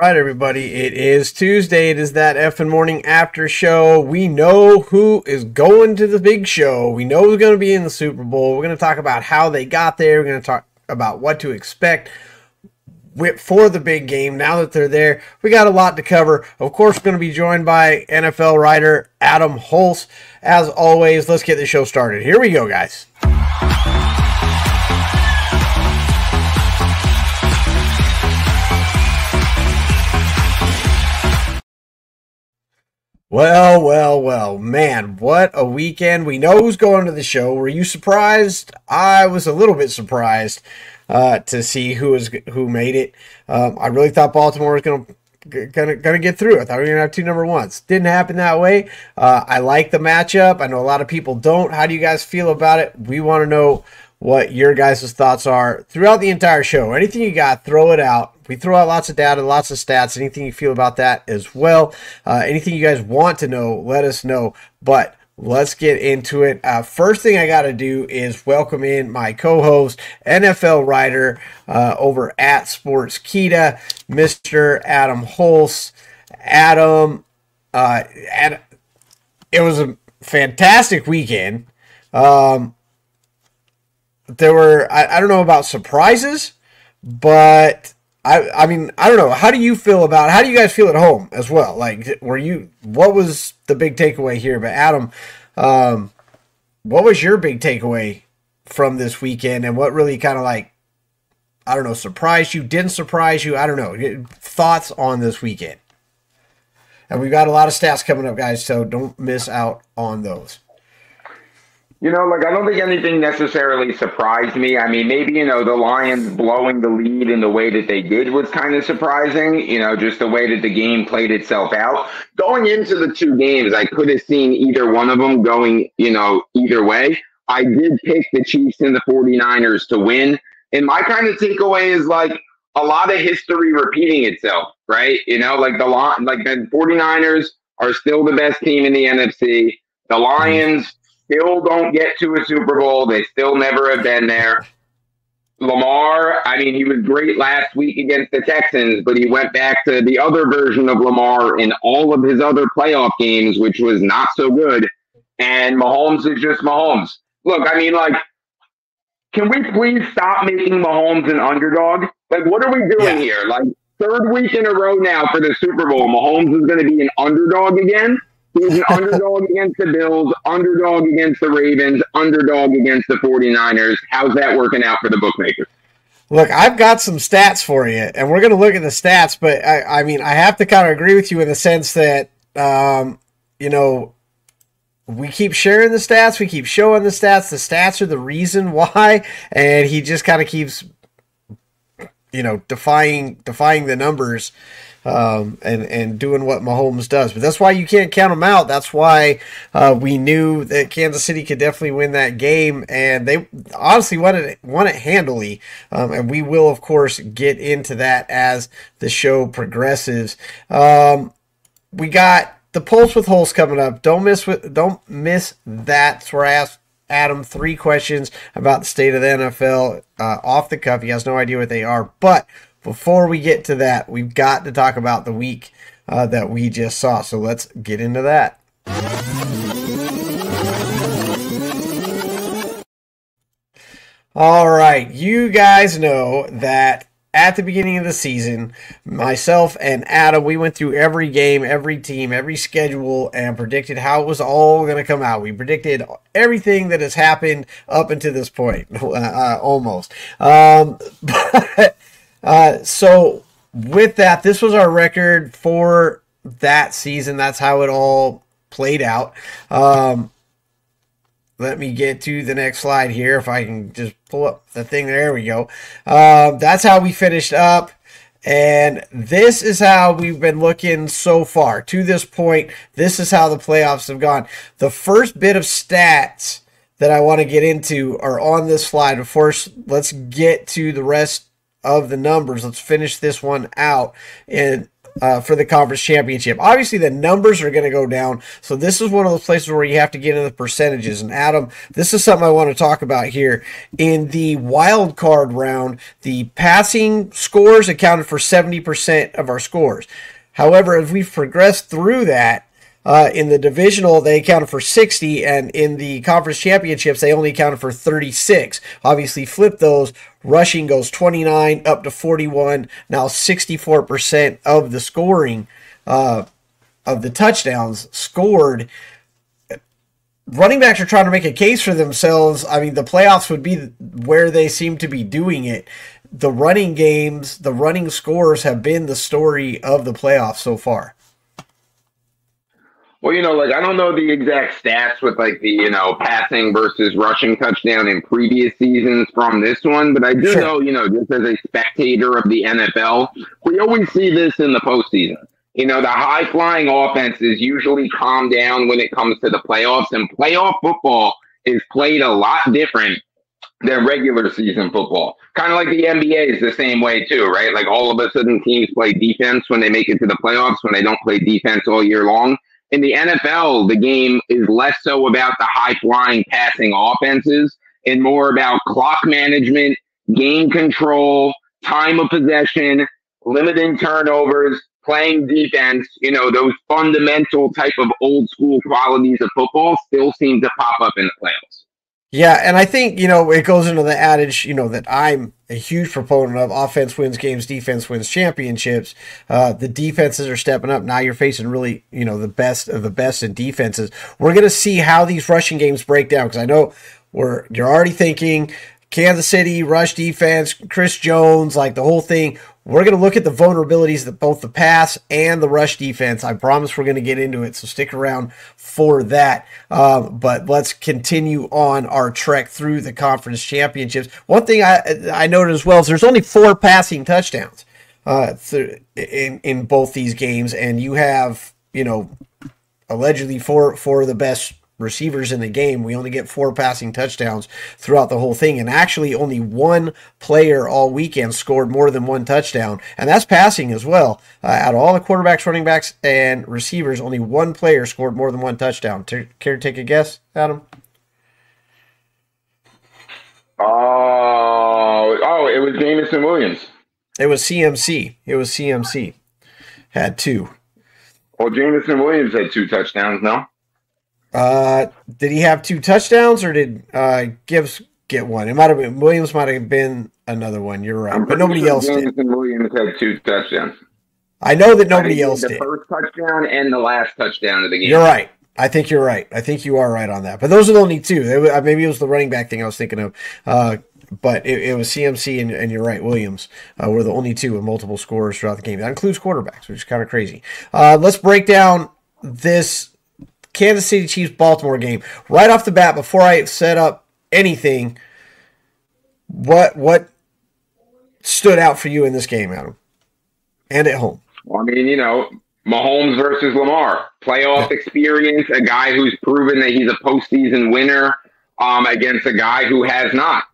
All right, everybody. It is Tuesday. It is that effing morning after show. We know who is going to the big show. We know who's going to be in the Super Bowl. We're going to talk about how they got there. We're going to talk about what to expect for the big game now that they're there. We got a lot to cover. Of course, we're going to be joined by NFL writer Adam Hulse. As always, let's get the show started. Here we go, guys. Well, man, what a weekend. We know who's going to the show. Were you surprised? I was a little bit surprised to see who made it. I really thought Baltimore was gonna get through. I thought we were gonna have two number ones. Didn't happen that way. I like the matchup. I know a lot of people don't. How do you guys feel about it? We want to know what your guys' thoughts are throughout the entire show. Anything you got, throw it out. We throw out lots of data, lots of stats, anything you feel about that as well. Anything you guys want to know, let us know. But let's get into it. First thing I got to do is welcome in my co-host, NFL writer over at Sportskeeda, Mr. Adam Hulse. Adam, and it was a fantastic weekend. There were, I don't know about surprises, but I mean, I don't know. How do you guys feel at home as well? Like, what was the big takeaway here? But Adam, what was your big takeaway from this weekend, and what really kind of surprised you, didn't surprise you? I don't know. Thoughts on this weekend. And we've got a lot of stats coming up, guys, so don't miss out on those. I don't think anything necessarily surprised me. I mean, maybe, the Lions blowing the lead in the way that they did was kind of surprising, just the way that the game played itself out. Going into the two games, I could have seen either one of them going, either way. I did pick the Chiefs and the 49ers to win. And my kind of takeaway is a lot of history repeating itself, right? The 49ers are still the best team in the NFC. The Lions still don't get to a Super Bowl. They still never have been there. Lamar, I mean, he was great last week against the Texans, but he went back to the other version of Lamar in all of his other playoff games, which was not so good. And Mahomes is just Mahomes. Look, I mean, can we please stop making Mahomes an underdog? What are we doing here? Third week in a row now for the Super Bowl, Mahomes is going to be an underdog again. He's an underdog against the Bills, underdog against the Ravens, underdog against the 49ers. How's that working out for the bookmakers? Look, I've got some stats for you, and we're going to look at the stats, but I mean, I have to kind of agree with you in the sense that, we keep sharing the stats, we keep showing the stats. The stats are the reason why, and he just kind of keeps, defying the numbers. And doing what Mahomes does. But that's why you can't count them out. That's why we knew that Kansas City could definitely win that game, and they honestly won it handily. And we will, of course, get into that as the show progresses. We got the Pulse with Hulse coming up. Don't miss that. That's where I asked Adam 3 questions about the state of the NFL off the cuff. He has no idea what they are, but before we get to that, we've got to talk about the week that we just saw. So let's get into that. All right. You guys know that at the beginning of the season, myself and Adam, we went through every game, every team, every schedule, and predicted how it was all going to come out. We predicted everything that has happened up until this point, almost. So with that, this was our record for that season. That's how it all played out. Let me get to the next slide here. If I can just pull up the thing. There we go. That's how we finished up. And this is how we've been looking so far to this point. This is how the playoffs have gone. The first bit of stats that I want to get into are on this slide. Of course, let's get to the rest of the numbers. Let's finish this one out. And for the conference championship. Obviously, the numbers are going to go down, so this is one of those places where you have to get into the percentages. And Adam, this is something I want to talk about here. In the wild card round, the passing scores accounted for 70% of our scores. However, as we've progressed through that, in the divisional, they accounted for 60, and in the conference championships, they only accounted for 36. Obviously, flip those. Rushing goes 29 up to 41. Now 64% of the scoring of the touchdowns scored. Running backs are trying to make a case for themselves. I mean, the playoffs would be where they seem to be doing it. The running games, the running scores have been the story of the playoffs so far. Well, like, I don't know the exact stats with, like, the, passing versus rushing touchdown in previous seasons from this one, but I do know, just as a spectator of the NFL, we always see this in the postseason. The high-flying offenses usually calm down when it comes to the playoffs, and playoff football is played a lot different than regular season football. Kind of like the NBA is the same way, too, right? Like, all of a sudden teams play defense when they make it to the playoffs, when they don't play defense all year long. In the NFL, the game is less so about the high-flying passing offenses and more about clock management, game control, time of possession, limiting turnovers, playing defense. Those fundamental type of old-school qualities of football still seem to pop up in the playoffs. Yeah, and I think, it goes into the adage, that I'm a huge proponent of: offense wins games, defense wins championships. The defenses are stepping up. Now you're facing really, the best of the best in defenses. We're going to see how these rushing games break down, because I know you're already thinking Kansas City, rush defense, Chris Jones, like the whole thing. We're going to look at the vulnerabilities of both the pass and the rush defense. I promise we're going to get into it, so stick around for that. But let's continue on our trek through the conference championships. One thing I noted as well is there's only 4 passing touchdowns in both these games, and you have, allegedly four of the best receivers in the game. We only get 4 passing touchdowns throughout the whole thing, and actually only one player all weekend scored more than 1 touchdown, and that's passing as well. Out of all the quarterbacks, running backs, and receivers, only 1 player scored more than 1 touchdown. Care to take a guess, Adam? It was Jameson Williams. It was CMC. Had 2. Well, Jameson Williams had 2 touchdowns, no? Did he have 2 touchdowns, or did Gibbs get 1? It might have been Williams. Might have been another one. You're right, but nobody else did. Jameson Williams had 2 touchdowns. I know that nobody else did. The first touchdown and the last touchdown of the game. You're right. I think you're right. I think you are right on that. But those are the only 2. Maybe it was the running back thing I was thinking of. But it was CMC and you're right, Williams were the only 2 with multiple scores throughout the game. That includes quarterbacks, which is kind of crazy. Let's break down this Kansas City Chiefs Baltimore game right off the bat. Before I set up anything, what stood out for you in this game, Adam, and at home? Well, I mean, Mahomes versus Lamar, playoff experience, a guy who's proven that he's a postseason winner against a guy who has not.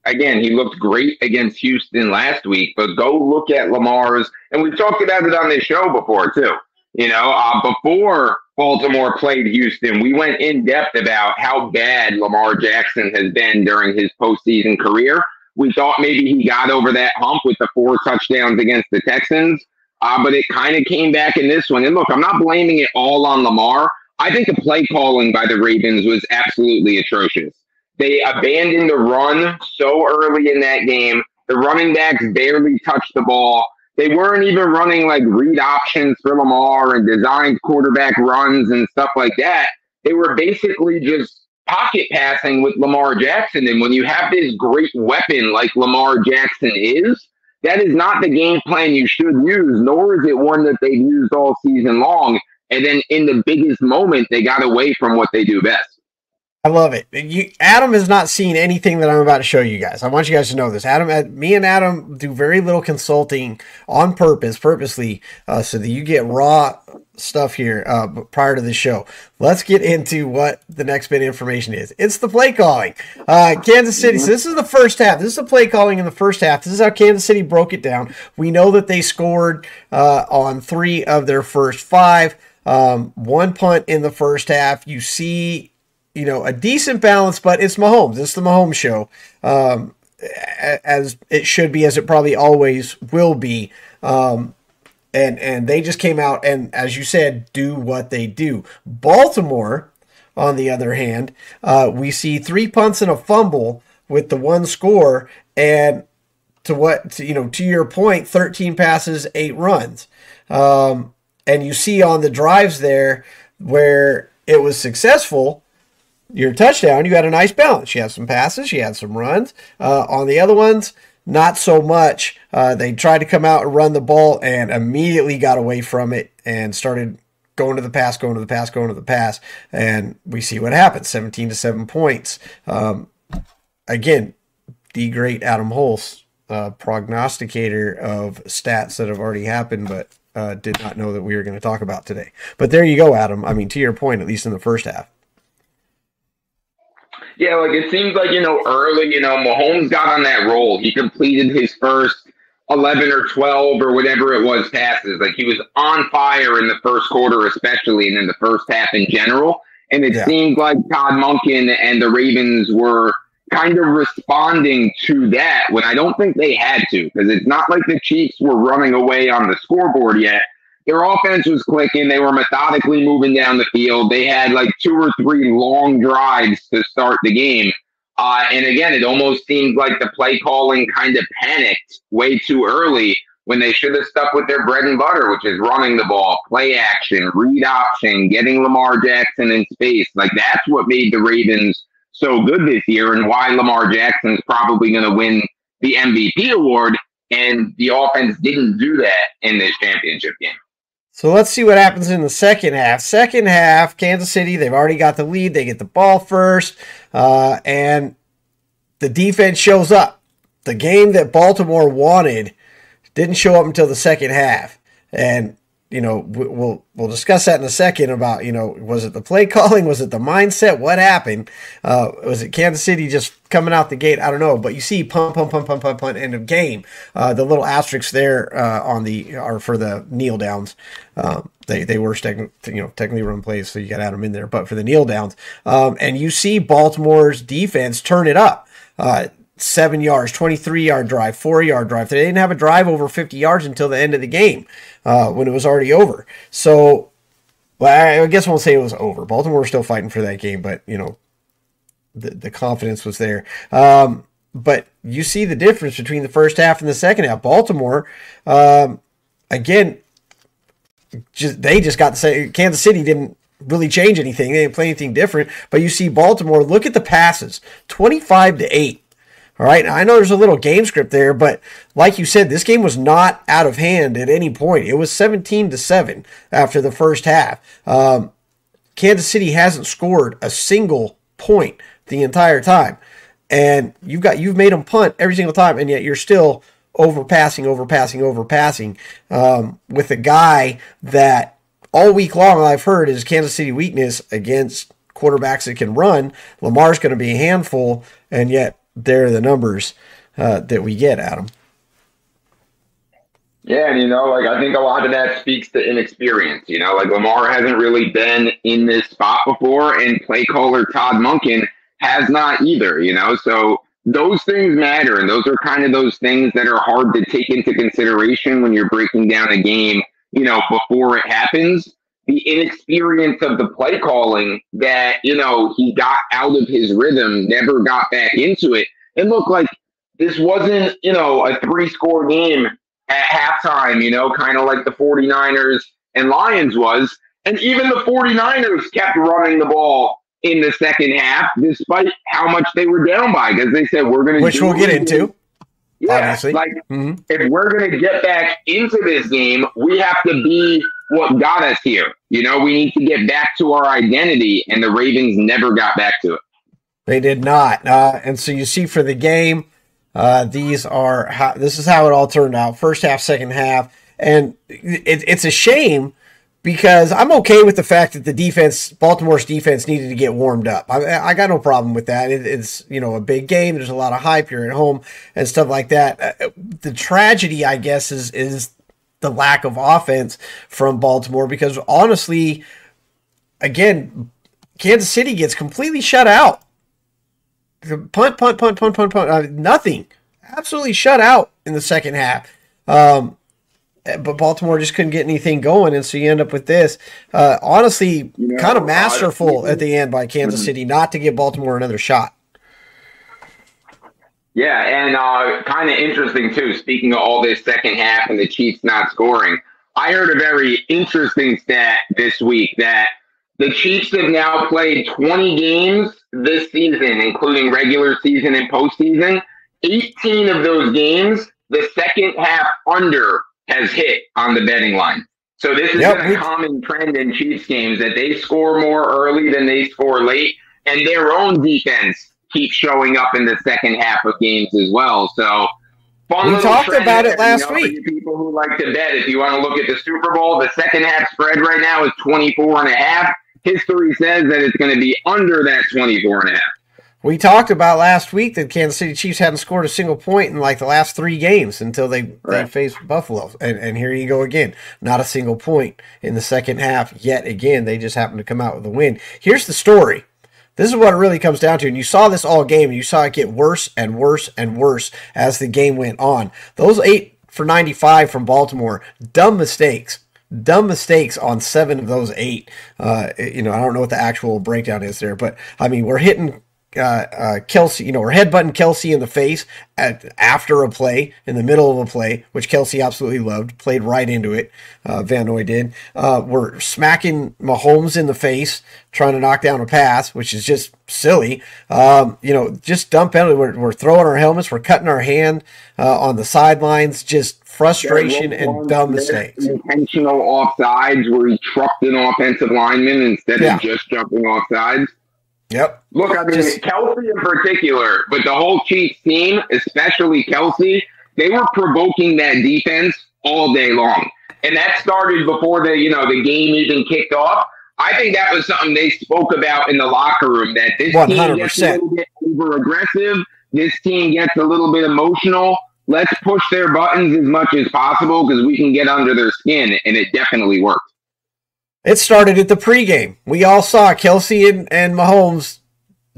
Again, he looked great against Houston last week, but go look at Lamar's, and we've talked about it on this show before too. Before Baltimore played Houston, we went in depth about how bad Lamar Jackson has been during his postseason career. We thought maybe he got over that hump with the 4 touchdowns against the Texans, but it kind of came back in this one. And look, I'm not blaming it all on Lamar. I think the play calling by the Ravens was absolutely atrocious. They abandoned the run so early in that game. The running backs barely touched the ball. They weren't even running like read options for Lamar and designed quarterback runs and stuff like that. They were basically just pocket passing with Lamar Jackson. And when you have this great weapon like Lamar Jackson is, that is not the game plan you should use, nor is it one that they've used all season long. And then in the biggest moment, they got away from what they do best. I love it. Adam has not seen anything that I'm about to show you guys. I want you guys to know this. Me and Adam do very little consulting on purposely, so that you get raw stuff here prior to the show. Let's get into what the next bit of information is. It's the play calling. Kansas City. So this is the first half. This is the play calling in the first half. This is how Kansas City broke it down. We know that they scored on 3 of their first 5. 1 punt in the first half. You see, a decent balance, but it's Mahomes. It's the Mahomes show, as it should be, as it probably always will be. And they just came out and, as you said, do what they do. Baltimore, on the other hand, we see 3 punts and a fumble with the 1 score, and to your point, 13 passes, 8 runs. And you see on the drives there where it was successful, your touchdown, you had a nice balance. You had some passes, you had some runs. On the other ones, not so much. They tried to come out and run the ball and immediately got away from it and started going to the pass. And we see what happens, 17-7 points. Again, the great Adam Hulse, prognosticator of stats that have already happened, but did not know that we were going to talk about today. But there you go, Adam. I mean, to your point, at least in the first half. Yeah, it seems like, early, Mahomes got on that roll. He completed his first 11 or 12 or whatever it was passes. He was on fire in the first quarter especially, and in the first half in general. And it seemed like Todd Monken and the Ravens were kind of responding to that when I don't think they had to, because it's not like the Chiefs were running away on the scoreboard yet. Their offense was clicking. They were methodically moving down the field. They had 2 or 3 long drives to start the game. And again, it almost seemed like the play calling kind of panicked way too early when they should have stuck with their bread and butter, which is running the ball, play action, read option, getting Lamar Jackson in space. That's what made the Ravens so good this year and why Lamar Jackson's probably going to win the MVP award. And the offense didn't do that in this championship game. So let's see what happens in the second half. Second half, Kansas City, they've already got the lead. They get the ball first, and the defense shows up. The game that Baltimore wanted didn't show up until the second half. And, we'll discuss that in a second about, was it the play calling? Was it the mindset? What happened? Was it Kansas City just coming out the gate? I don't know. But you see punt, end of game. The little asterisks there for the kneel downs. They were technically run plays, so you got to add them in there. But for the kneel downs, and you see Baltimore's defense turn it up. 7 yards, 23-yard drive, 4-yard drive. They didn't have a drive over 50 yards until the end of the game when it was already over. So, I guess I won't say it was over. Baltimore was still fighting for that game, but, the confidence was there. But you see the difference between the first half and the second half. Baltimore, again, they just got the same. Kansas City didn't really change anything. They didn't play anything different. But you see Baltimore, look at the passes, 25-8. All right, now, I know there's a little game script there, but like you said, this game was not out of hand at any point. It was 17-7 after the first half. Kansas City hasn't scored a single point the entire time, and you've made them punt every single time, and yet you're still overpassing with a guy that all week long I've heard is Kansas City weakness against quarterbacks that can run. Lamar's going to be a handful, and yet there are the numbers that we get, Adam. Yeah, and I think a lot of that speaks to inexperience. Lamar hasn't really been in this spot before, and play caller Todd Monken has not either. So those things matter, and those are kind of those things that are hard to take into consideration when you're breaking down a game, before it happens. The inexperience of the play calling that, he got out of his rhythm, never got back into it. And look, this wasn't, a 3-score game at halftime, kind of like the 49ers and Lions was. And even the 49ers kept running the ball in the second half, despite how much they were down by, because they said, we're going to Which we'll get into. Yeah, obviously. If we're going to get back into this game, we have to be what got us here. We need to get back to our identity, and the Ravens never got back to it. They did not. And so you see for the game, this is how it all turned out. First half, second half. And it's a shame because I'm okay with the fact that Baltimore's defense needed to get warmed up. I got no problem with that. It's, a big game. There's a lot of hype. You're at home and stuff like that. The tragedy, I guess, is the lack of offense from Baltimore because honestly, again, Kansas City gets completely shut out. Punt. Nothing. Absolutely shut out in the second half. But Baltimore just couldn't get anything going, and so you end up with this. Honestly, kind of masterful at the end by Kansas City not to give Baltimore another shot. Yeah, and kind of interesting, too, speaking of all this second half and the Chiefs not scoring, I heard a very interesting stat this week that the Chiefs have now played 20 games this season, including regular season and postseason. 18 of those games, the second half under has hit on the betting line. So this is a common trend in Chiefs games that they score more early than they score late, and their own defense keeps showing up in the second half of games as well. So we talked about it last week. You people who like to bet, if you want to look at the Super Bowl, the second half spread right now is 24.5. History says that it's going to be under that 24.5. We talked about last week that Kansas City Chiefs hadn't scored a single point in like the last 3 games until they faced Buffalo. And here you go again. Not a single point in the second half yet again. They just happened to come out with a win. Here's the story. This is what it really comes down to. And you saw this all game, and you saw it get worse and worse and worse as the game went on. Those 8 for 95 from Baltimore, dumb mistakes on 7 of those 8. I don't know what the actual breakdown is there, but I mean, we're hitting Kelsey, we're headbutting Kelsey in the face after a play, in the middle of a play, which Kelsey absolutely loved, played right into it. Van Noy did. We're smacking Mahomes in the face, trying to knock down a pass, which is just silly. Just dumb penalty. We're throwing our helmets, we're cutting our hand on the sidelines, just frustration and dumb mistakes. Intentional offsides where he trucked an offensive lineman instead of just jumping offsides. Yep. Look, I mean, Kelsey in particular, but the whole Chiefs team, especially Kelsey, they were provoking that defense all day long. And that started before the game even kicked off. I think that was something they spoke about in the locker room, that this 100%. Team gets a little bit over-aggressive. This team gets a little bit emotional. Let's push their buttons as much as possible because we can get under their skin, and it definitely worked. It started at the pregame. We all saw Kelsey and Mahomes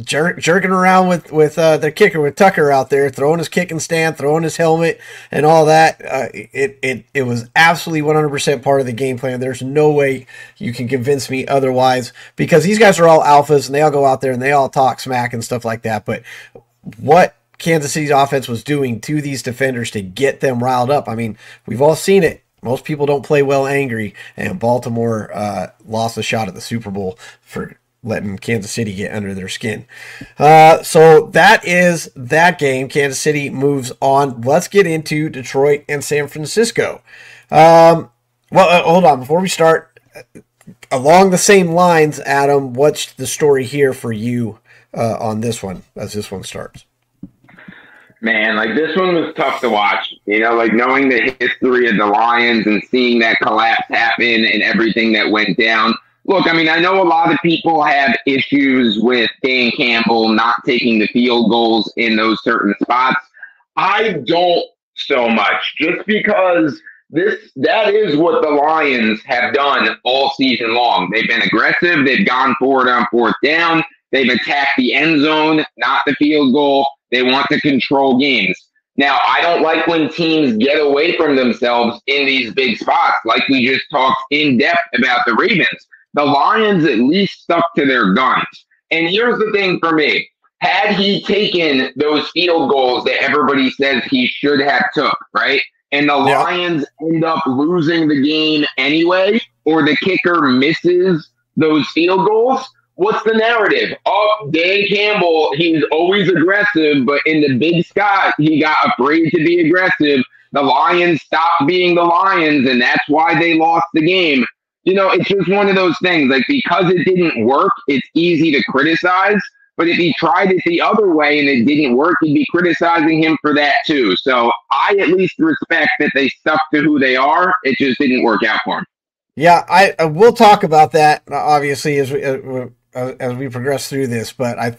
jerking around with their kicker, with Tucker out there, throwing his kicking stand, throwing his helmet, and all that. It was absolutely 100% part of the game plan. There's no way you can convince me otherwise, because these guys are all alphas, and they all go out there and they all talk smack and stuff like that. But what Kansas City's offense was doing to these defenders to get them riled up, I mean, we've all seen it. Most people don't play well angry, and Baltimore lost a shot at the Super Bowl for letting Kansas City get under their skin. So that is that game. Kansas City moves on. Let's get into Detroit and San Francisco. Hold on. Before we start, along the same lines, Adam, what's the story here for you on this one as this one starts? Man, this one was tough to watch, knowing the history of the Lions and seeing that collapse happen and everything that went down. Look, I mean, I know a lot of people have issues with Dan Campbell not taking the field goals in those certain spots. I don't so much, just because that is what the Lions have done all season long. They've been aggressive. They've gone for it on 4th down. They've attacked the end zone, not the field goal. They want to control games. Now, I don't like when teams get away from themselves in these big spots, like we just talked in depth about the Ravens. The Lions at least stuck to their guns. And here's the thing for me. Had he taken those field goals that everybody says he should have took, right? And the Lions end up losing the game anyway, or the kicker misses those field goals, what's the narrative? Oh, Dan Campbell, he's always aggressive, but in the big sky, he got afraid to be aggressive. The Lions stopped being the Lions, and that's why they lost the game. It's just one of those things. Because it didn't work, it's easy to criticize. But if he tried it the other way and it didn't work, he'd be criticizing him for that too. So I at least respect that they stuck to who they are. It just didn't work out for him. Yeah, I will talk about that obviously as we progress through this, but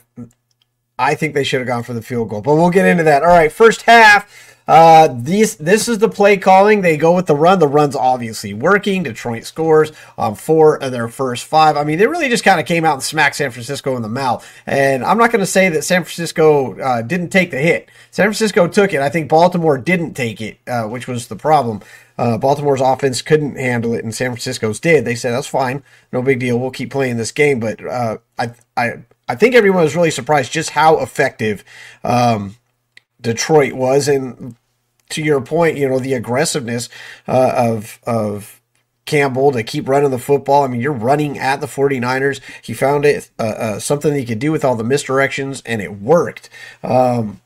I think they should have gone for the field goal. But we'll get into that. All right, first half. This is the play calling. They go with the run. The run's obviously working. Detroit scores on 4 of their first 5. I mean, they really just kind of came out and smacked San Francisco in the mouth. And I'm not going to say that San Francisco didn't take the hit. San Francisco took it. I think Baltimore didn't take it, which was the problem. Baltimore's offense couldn't handle it, and San Francisco's did. They said, that's fine. No big deal. We'll keep playing this game. But I think everyone was really surprised just how effective Detroit was, and to your point, the aggressiveness of Campbell to keep running the football. I mean, you're running at the 49ers. He found it something that he could do with all the misdirections, and it worked. And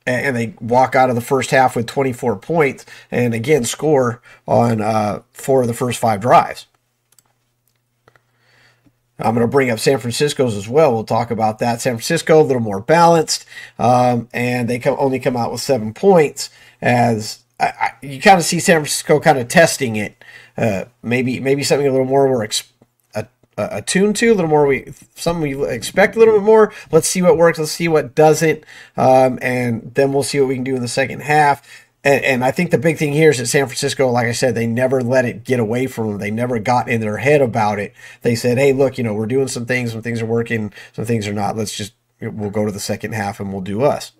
they walk out of the first half with 24 points, and again score on 4 of the first 5 drives. I'm going to bring up San Francisco's as well. We'll talk about that. San Francisco, a little more balanced, and they only come out with 7 points. As you kind of see San Francisco kind of testing it, maybe something a little more we're attuned to, a little more something we expect a little bit more. Let's see what works. Let's see what doesn't, and then we'll see what we can do in the second half. And I think the big thing here is that San Francisco, like I said, they never let it get away from them. They never got in their head about it. They said, hey, look, we're doing some things are working, some things are not. We'll go to the second half and we'll do us.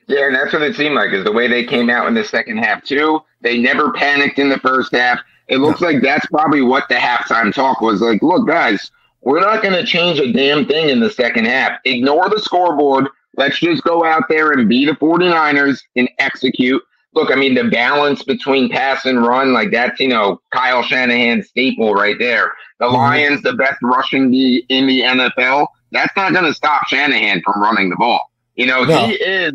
Yeah, and that's what it seemed like, is the way they came out in the second half too. They never panicked in the first half. It looks like that's probably what the halftime talk was like. Look, guys, we're not going to change a damn thing in the second half. Ignore the scoreboard. Let's just go out there and be the 49ers and execute. Look, I mean, the balance between pass and run, like that's, Kyle Shanahan's staple right there. The Lions, the best rushing in the NFL. That's not going to stop Shanahan from running the ball. No. He is,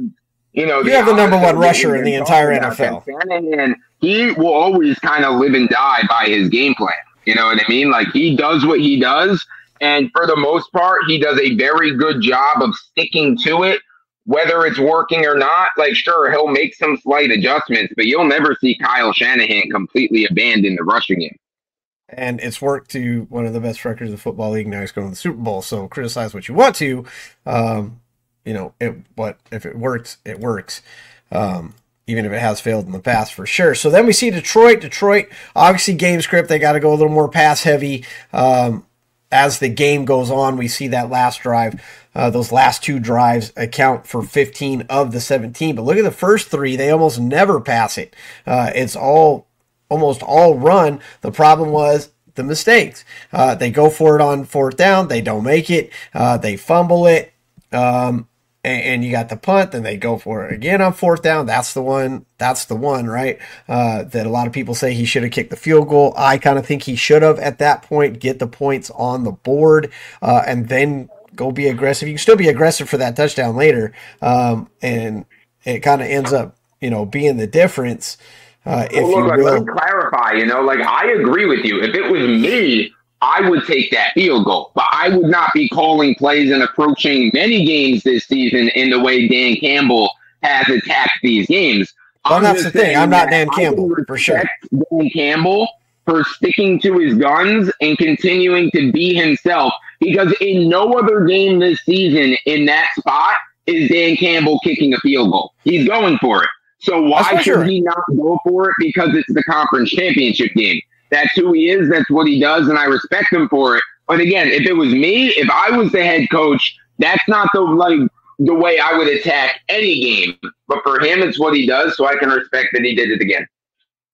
you have the number 1 rusher in the entire NFL. Shanahan, he will always kind of live and die by his game plan. You know what I mean? Like, he does what he does. And for the most part, he does a very good job of sticking to it, whether it's working or not. Like, sure, he'll make some slight adjustments, but you'll never see Kyle Shanahan completely abandon the rushing game. And it's worked to one of the best records in the football league. Now he's going to the Super Bowl. So criticize what you want to. But if it works, it works. Even if it has failed in the past, for sure. So then we see Detroit. Detroit, obviously game script. They got to go a little more pass heavy. As the game goes on, we see that last drive, those last 2 drives account for 15 of the 17. But look at the first 3. They almost never pass it. It's almost all run. The problem was the mistakes. They go for it on 4th down. They don't make it. They fumble it. And you got the punt, then they go for it again on 4th down. That's the one, right? That a lot of people say he should have kicked the field goal. I kind of think he should have at that point, get the points on the board, and then go be aggressive. You can still be aggressive for that touchdown later, and it kind of ends up, being the difference. Let me clarify, I agree with you. If it was me, I would take that field goal, but I would not be calling plays and approaching many games this season in the way Dan Campbell has attacked these games. Well, that's the thing. I'm not Dan Campbell, for sure. Dan Campbell for sticking to his guns and continuing to be himself, because in no other game this season in that spot is Dan Campbell kicking a field goal. He's going for it. So why should he not go for it? Because it's the conference championship game. That's who he is. That's what he does, and I respect him for it. But again, if it was me, if I was the head coach, that's not the way I would attack any game. But for him, it's what he does, so I can respect that he did it again.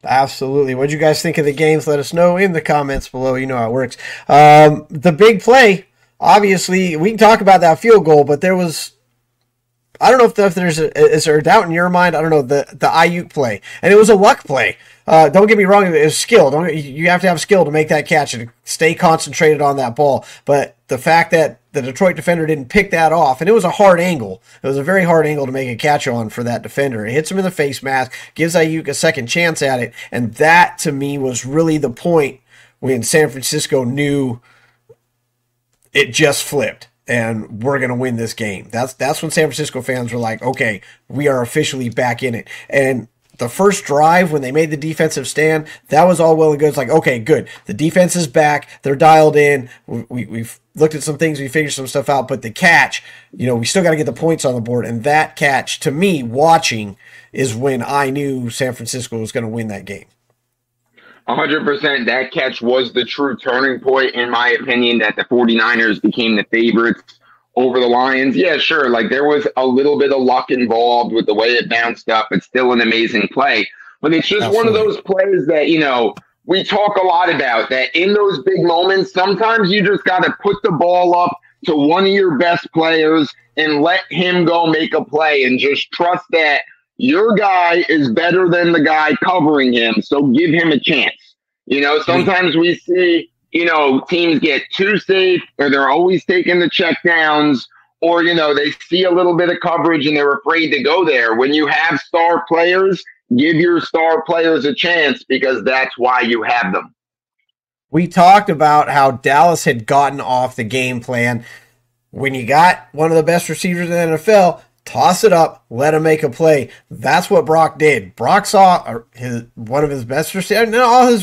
Absolutely. What do you guys think of the games? Let us know in the comments below. You know how it works. The big play, obviously, we can talk about that field goal, but there was, I don't know if is there a doubt in your mind? I don't know, the Ayuk play. And it was a luck play. Don't get me wrong, it was skill. You have to have skill to make that catch and stay concentrated on that ball. But the fact that the Detroit defender didn't pick that off, and it was a hard angle. It was a very hard angle to make a catch on for that defender. It hits him in the face mask, gives Ayuk a second chance at it, and that, to me, was really the point when San Francisco knew it just flipped. and we're going to win this game. That's when San Francisco fans were like, okay, we are officially back in it. And the first drive when they made the defensive stand, that was all well and good. It's like, okay, good. The defense is back. They're dialed in. We've looked at some things. We figured some stuff out. But the catch, we still got to get the points on the board. And that catch, to me, watching, is when I knew San Francisco was going to win that game. 100%. That catch was the true turning point, in my opinion, that the 49ers became the favorites over the Lions. Yeah, sure. Like, there was a little bit of luck involved with the way it bounced up. It's still an amazing play. But it's just one of those plays that, we talk a lot about, that in those big moments, sometimes you just got to put the ball up to one of your best players and let him go make a play and just trust that your guy is better than the guy covering him, so give him a chance. Sometimes we see, teams get too safe, or they're always taking the check downs, or, they see a little bit of coverage and they're afraid to go there. When you have star players, give your star players a chance, because that's why you have them. We talked about how Dallas had gotten off the game plan. When you got one of the best receivers in the NFL, toss it up, let him make a play. That's what Brock did. Brock saw one of his best receivers.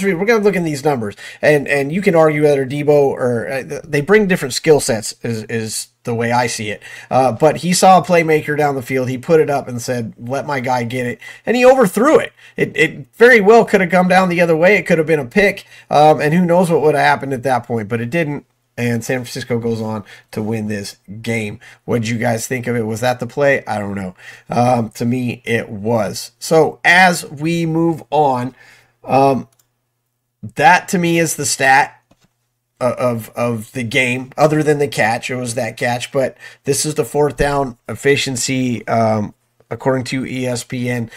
We're going to look at these numbers, and you can argue whether Debo or they bring different skill sets is the way I see it. But he saw a playmaker down the field. He put it up and said, "Let my guy get it," and he overthrew it. It very well could have come down the other way. It could have been a pick, and who knows what would have happened at that point, but it didn't. And San Francisco goes on to win this game. What did you guys think of it? Was that the play? I don't know. To me, it was. So as we move on, that to me is the stat of the game, other than the catch. It was that catch, but this is the fourth down efficiency, according to ESPN.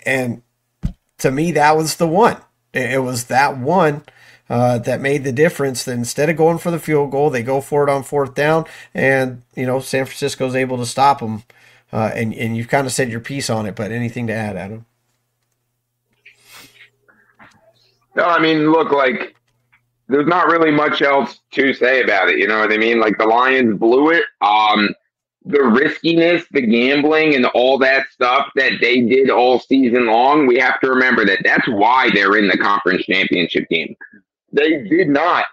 And to me, that was the one. It was that one that made the difference. That instead of going for the field goal, they go for it on fourth down, and San Francisco's able to stop them. And you've kind of said your piece on it, but anything to add, Adam? No, I mean, look, like, there's not really much else to say about it. You know what I mean? Like, the Lions blew it. The riskiness, the gambling, and all that stuff that they did all season long, we have to remember that that's why they're in the conference championship game. They did not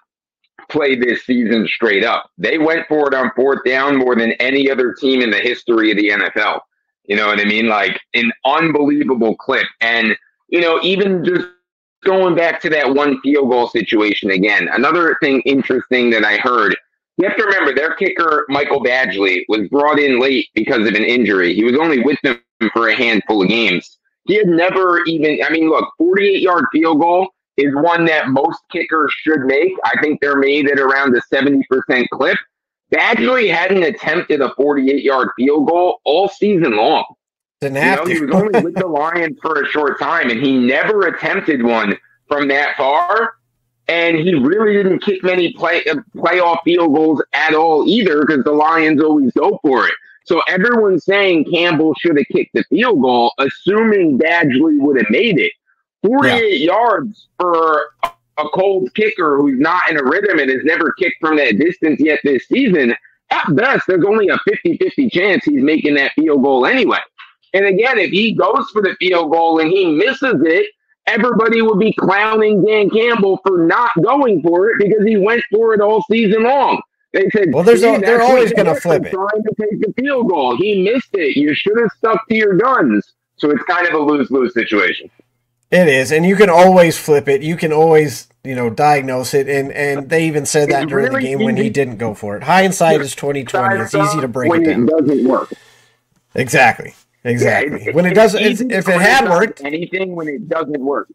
play this season straight up. They went for it on fourth down more than any other team in the history of the NFL. You know what I mean? Like, an unbelievable clip. And, even just going back to that one field goal situation again, another thing interesting that I heard, you have to remember their kicker, Michael Badgley, was brought in late because of an injury. He was only with them for a handful of games. He had never even, 48-yard field goal is one that most kickers should make. I think they're made at around a 70% clip. Badgley hadn't attempted a 48-yard field goal all season long. Didn't have to. He was only with the Lions for a short time, and he never attempted one from that far. And he really didn't kick many playoff field goals at all either, because the Lions always go for it. So everyone's saying Campbell should have kicked the field goal, assuming Badgley would have made it. 48 yards for a cold kicker who's not in a rhythm and has never kicked from that distance yet this season. At best, there's only a 50-50 chance he's making that field goal anyway. And again, if he goes for the field goal and he misses it, everybody would be clowning Dan Campbell for not going for it because he went for it all season long. They said, well, they're always going to flip it. Trying to take the field goal. He missed it. You should have stuck to your guns. So it's kind of a lose-lose situation. It is, and you can always flip it. You can always, diagnose it, and they even said that during the game when he didn't go for it. Hindsight is 20/20. It's easy to break it down. When it doesn't work. Exactly. When it doesn't, if it had worked, anything when it doesn't work.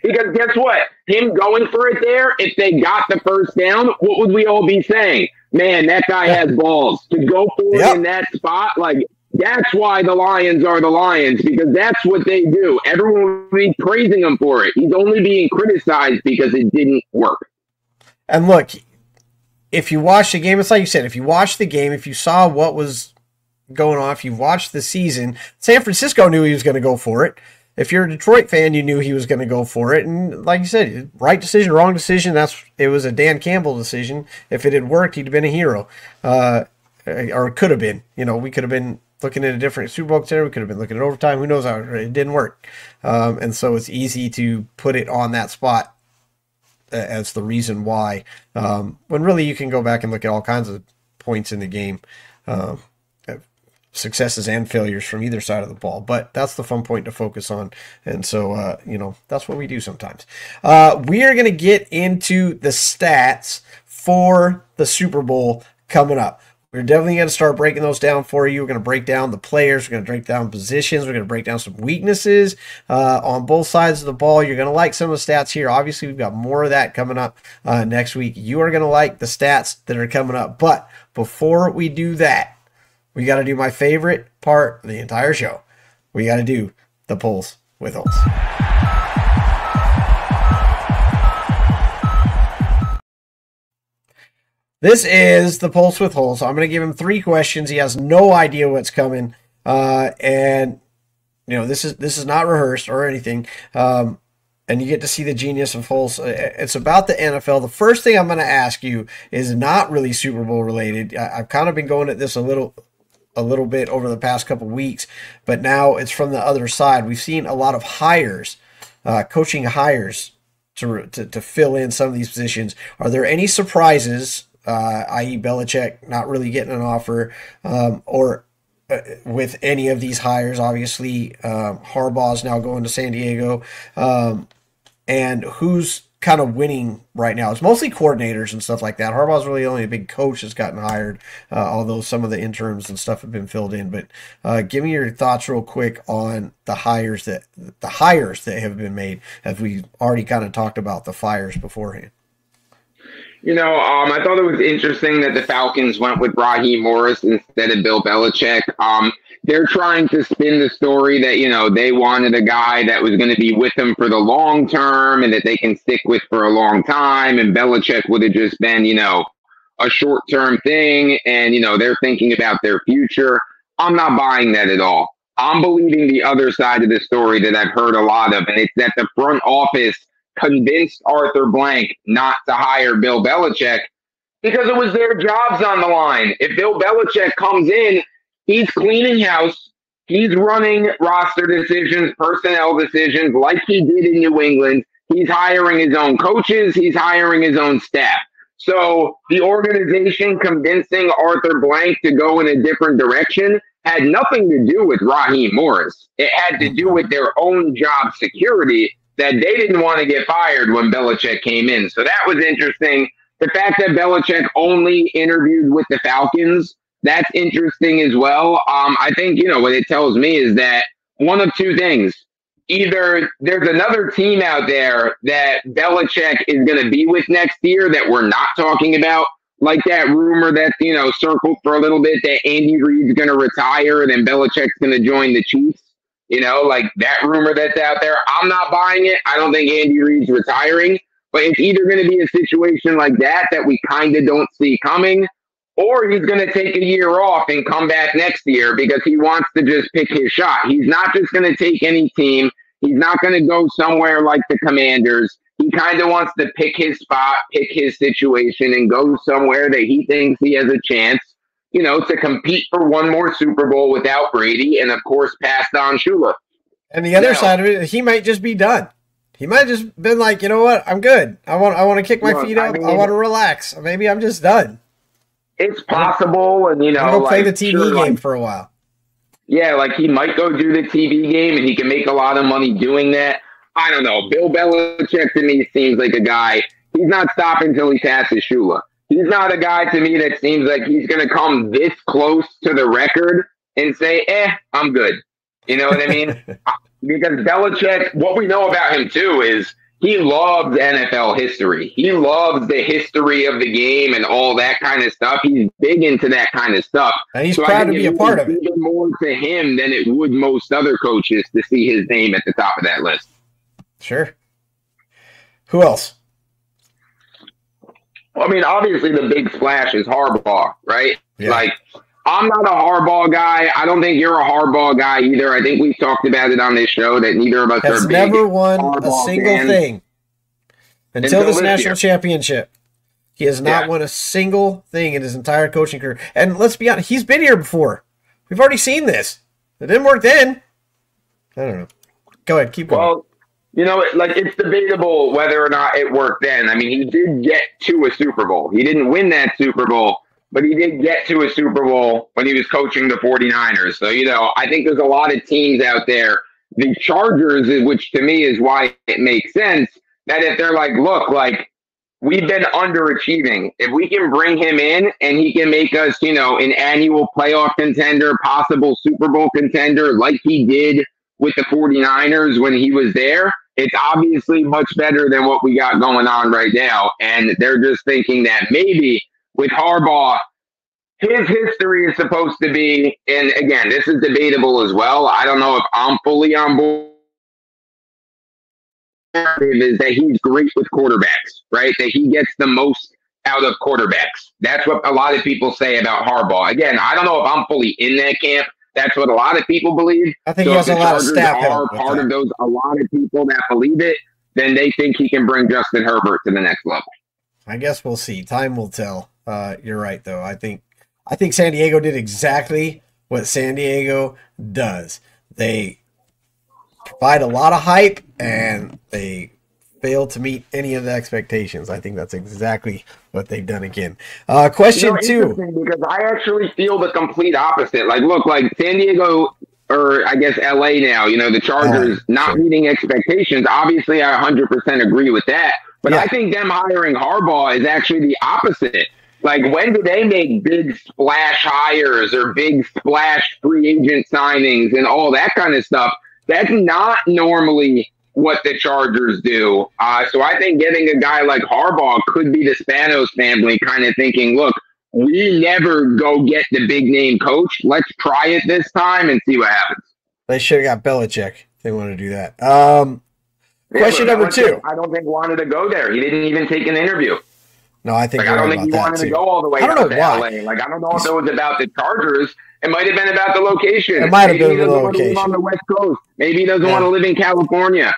Because guess what? Him going for it there, if they got the first down, what would we all be saying? Man, that guy has balls to go for it in that spot. Like, that's why the Lions are the Lions, because that's what they do. Everyone will be praising him for it. He's only being criticized because it didn't work. And look, if you watch the game, it's like you said, if you watched the game, if you saw what was going on, if you watched the season, San Francisco knew he was going to go for it. if you're a Detroit fan, you knew he was going to go for it. And like you said, right decision, wrong decision. It was a Dan Campbell decision. If it had worked, he'd have been a hero. Or could have been. We could have been looking at a different Super Bowl contender. We could have been looking at overtime. Who knows how it didn't work. And so it's easy to put it on that spot as the reason why. When really you can go back and look at all kinds of points in the game. Successes and failures from either side of the ball, but that's the fun point to focus on. And so, that's what we do sometimes. We are going to get into the stats for the Super Bowl coming up. We're definitely going to start breaking those down for you. We're going to break down the players. We're going to break down positions. We're going to break down some weaknesses on both sides of the ball. You're going to like some of the stats here. Obviously, we've got more of that coming up next week. You are going to like the stats that are coming up. But before we do that, we got to do my favorite part of the entire show. We got to do the Pulse with Hulse. This is the Pulse with Hulse. I'm going to give him 3 questions. He has no idea what's coming. And this is not rehearsed or anything. And you get to see the genius of Hulse. It's about the NFL. The first thing I'm going to ask you is not really Super Bowl related. I've kind of been going at this a little bit over the past couple weeks, but now it's from the other side. We've seen a lot of hires, coaching hires to fill in some of these positions. Are there any surprises, i.e. Belichick not really getting an offer, or with any of these hires? Obviously, Harbaugh's now going to San Diego, and who's kind of winning right now? It's mostly coordinators and stuff like that. Harbaugh's really only a big coach that's gotten hired, although some of the interims and stuff have been filled in. But give me your thoughts real quick on the hires that have been made, as we already kind of talked about the fires beforehand. I thought it was interesting that the Falcons went with Raheem Morris instead of Bill Belichick. They're trying to spin the story that, they wanted a guy that was going to be with them for the long term and that they can stick with for a long time. And Belichick would have just been, a short-term thing. And, they're thinking about their future. I'm not buying that at all. I'm believing the other side of the story that I've heard a lot of. And it's that the front office convinced Arthur Blank not to hire Bill Belichick because it was their jobs on the line. If Bill Belichick comes in, he's cleaning house. He's running roster decisions, personnel decisions like he did in New England. He's hiring his own coaches. He's hiring his own staff. So the organization convincing Arthur Blank to go in a different direction had nothing to do with Raheem Morris. It had to do with their own job security, that they didn't want to get fired when Belichick came in. So that was interesting. The fact that Belichick only interviewed with the Falcons, that's interesting as well. I think, what it tells me is that one of two things. Either there's another team out there that Belichick is going to be with next year that we're not talking about, like that rumor that, circled for a little bit that Andy Reid's going to retire and then Belichick's going to join the Chiefs. Like that rumor that's out there. I'm not buying it. I don't think Andy Reid's retiring, but it's either going to be a situation like that we kind of don't see coming, or he's going to take a year off and come back next year because he wants to just pick his shot. He's not just going to take any team. He's not going to go somewhere like the Commanders. He kind of wants to pick his spot, pick his situation, and go somewhere that he thinks he has a chance, to compete for one more Super Bowl without Brady, and of course, pass Don Shula. And the other side of it, he might just be done. He might have just been like, you know what, I'm good. I want to kick my feet up. I want to relax. Maybe I'm just done. It's possible, and I'll go play the TV game for a while. Yeah, like he might go do the TV game, and he can make a lot of money doing that. I don't know. Bill Belichick to me seems like a guy. He's not stopping until he passes Shula. He's not a guy to me that seems like he's going to come this close to the record and say, I'm good. You know what I mean? Because Belichick, what we know about him too is he loves NFL history. He loves the history of the game and all that kind of stuff. He's big into that kind of stuff. And he's proud to be a part of it. Even more to him than it would most other coaches to see his name at the top of that list. Sure. Who else? Well, I mean, obviously the big splash is Harbaugh, right? Yeah. Like, I'm not a Harbaugh guy. I don't think you're a Harbaugh guy either. I think we've talked about it on this show that neither of us Has are big never won a Harbaugh single fans thing until this national year. championship. He has not won a single thing in his entire coaching career. And let's be honest, he's been here before. We've already seen this. It didn't work then. I don't know. Go ahead, keep going. Well, you know, like it's debatable whether or not it worked then. I mean, he did get to a Super Bowl. He didn't win that Super Bowl, but he did get to a Super Bowl when he was coaching the 49ers. So, you know, I think there's a lot of teams out there. The Chargers, which to me is why it makes sense, that if they're like, look, like, we've been underachieving. If we can bring him in and he can make us, you know, an annual playoff contender, possible Super Bowl contender like he did with the 49ers when he was there, it's obviously much better than what we got going on right now. And they're just thinking that maybe with Harbaugh, his history is supposed to be, and again, this is debatable as well. I don't know if I'm fully on board. Is that he's great with quarterbacks, right? That he gets the most out of quarterbacks. That's what a lot of people say about Harbaugh. Again, I don't know if I'm fully in that camp. That's what a lot of people believe. I think he has a lot of staff help. Part of those, a lot of people that believe it, then they think he can bring Justin Herbert to the next level. I guess we'll see. Time will tell. You're right, though. I think San Diego did exactly what San Diego does. They provide a lot of hype, and they fail to meet any of the expectations. I think that's exactly what they've done again. Question two. Because I actually feel the complete opposite. Like, look, like San Diego, or I guess LA now, you know, the Chargers not meeting expectations. Obviously, I 100% agree with that. But I think them hiring Harbaugh is actually the opposite. Like, when do they make big splash hires or big splash free agent signings and all that kind of stuff? That's not normally what the Chargers do. So I think getting a guy like Harbaugh could be the Spanos family kind of thinking, look, we never go get the big name coach. Let's try it this time and see what happens. They should have got Belichick if they want to do that. Question number two. I don't think wanted to go there. He didn't even take an interview. No, I think I don't think he wanted to go all the way out to LA. Like, I don't know if it was about the Chargers. It might have been about the location. It might have been the location. Maybe he doesn't want to live on the West Coast. Maybe he doesn't want to live in California.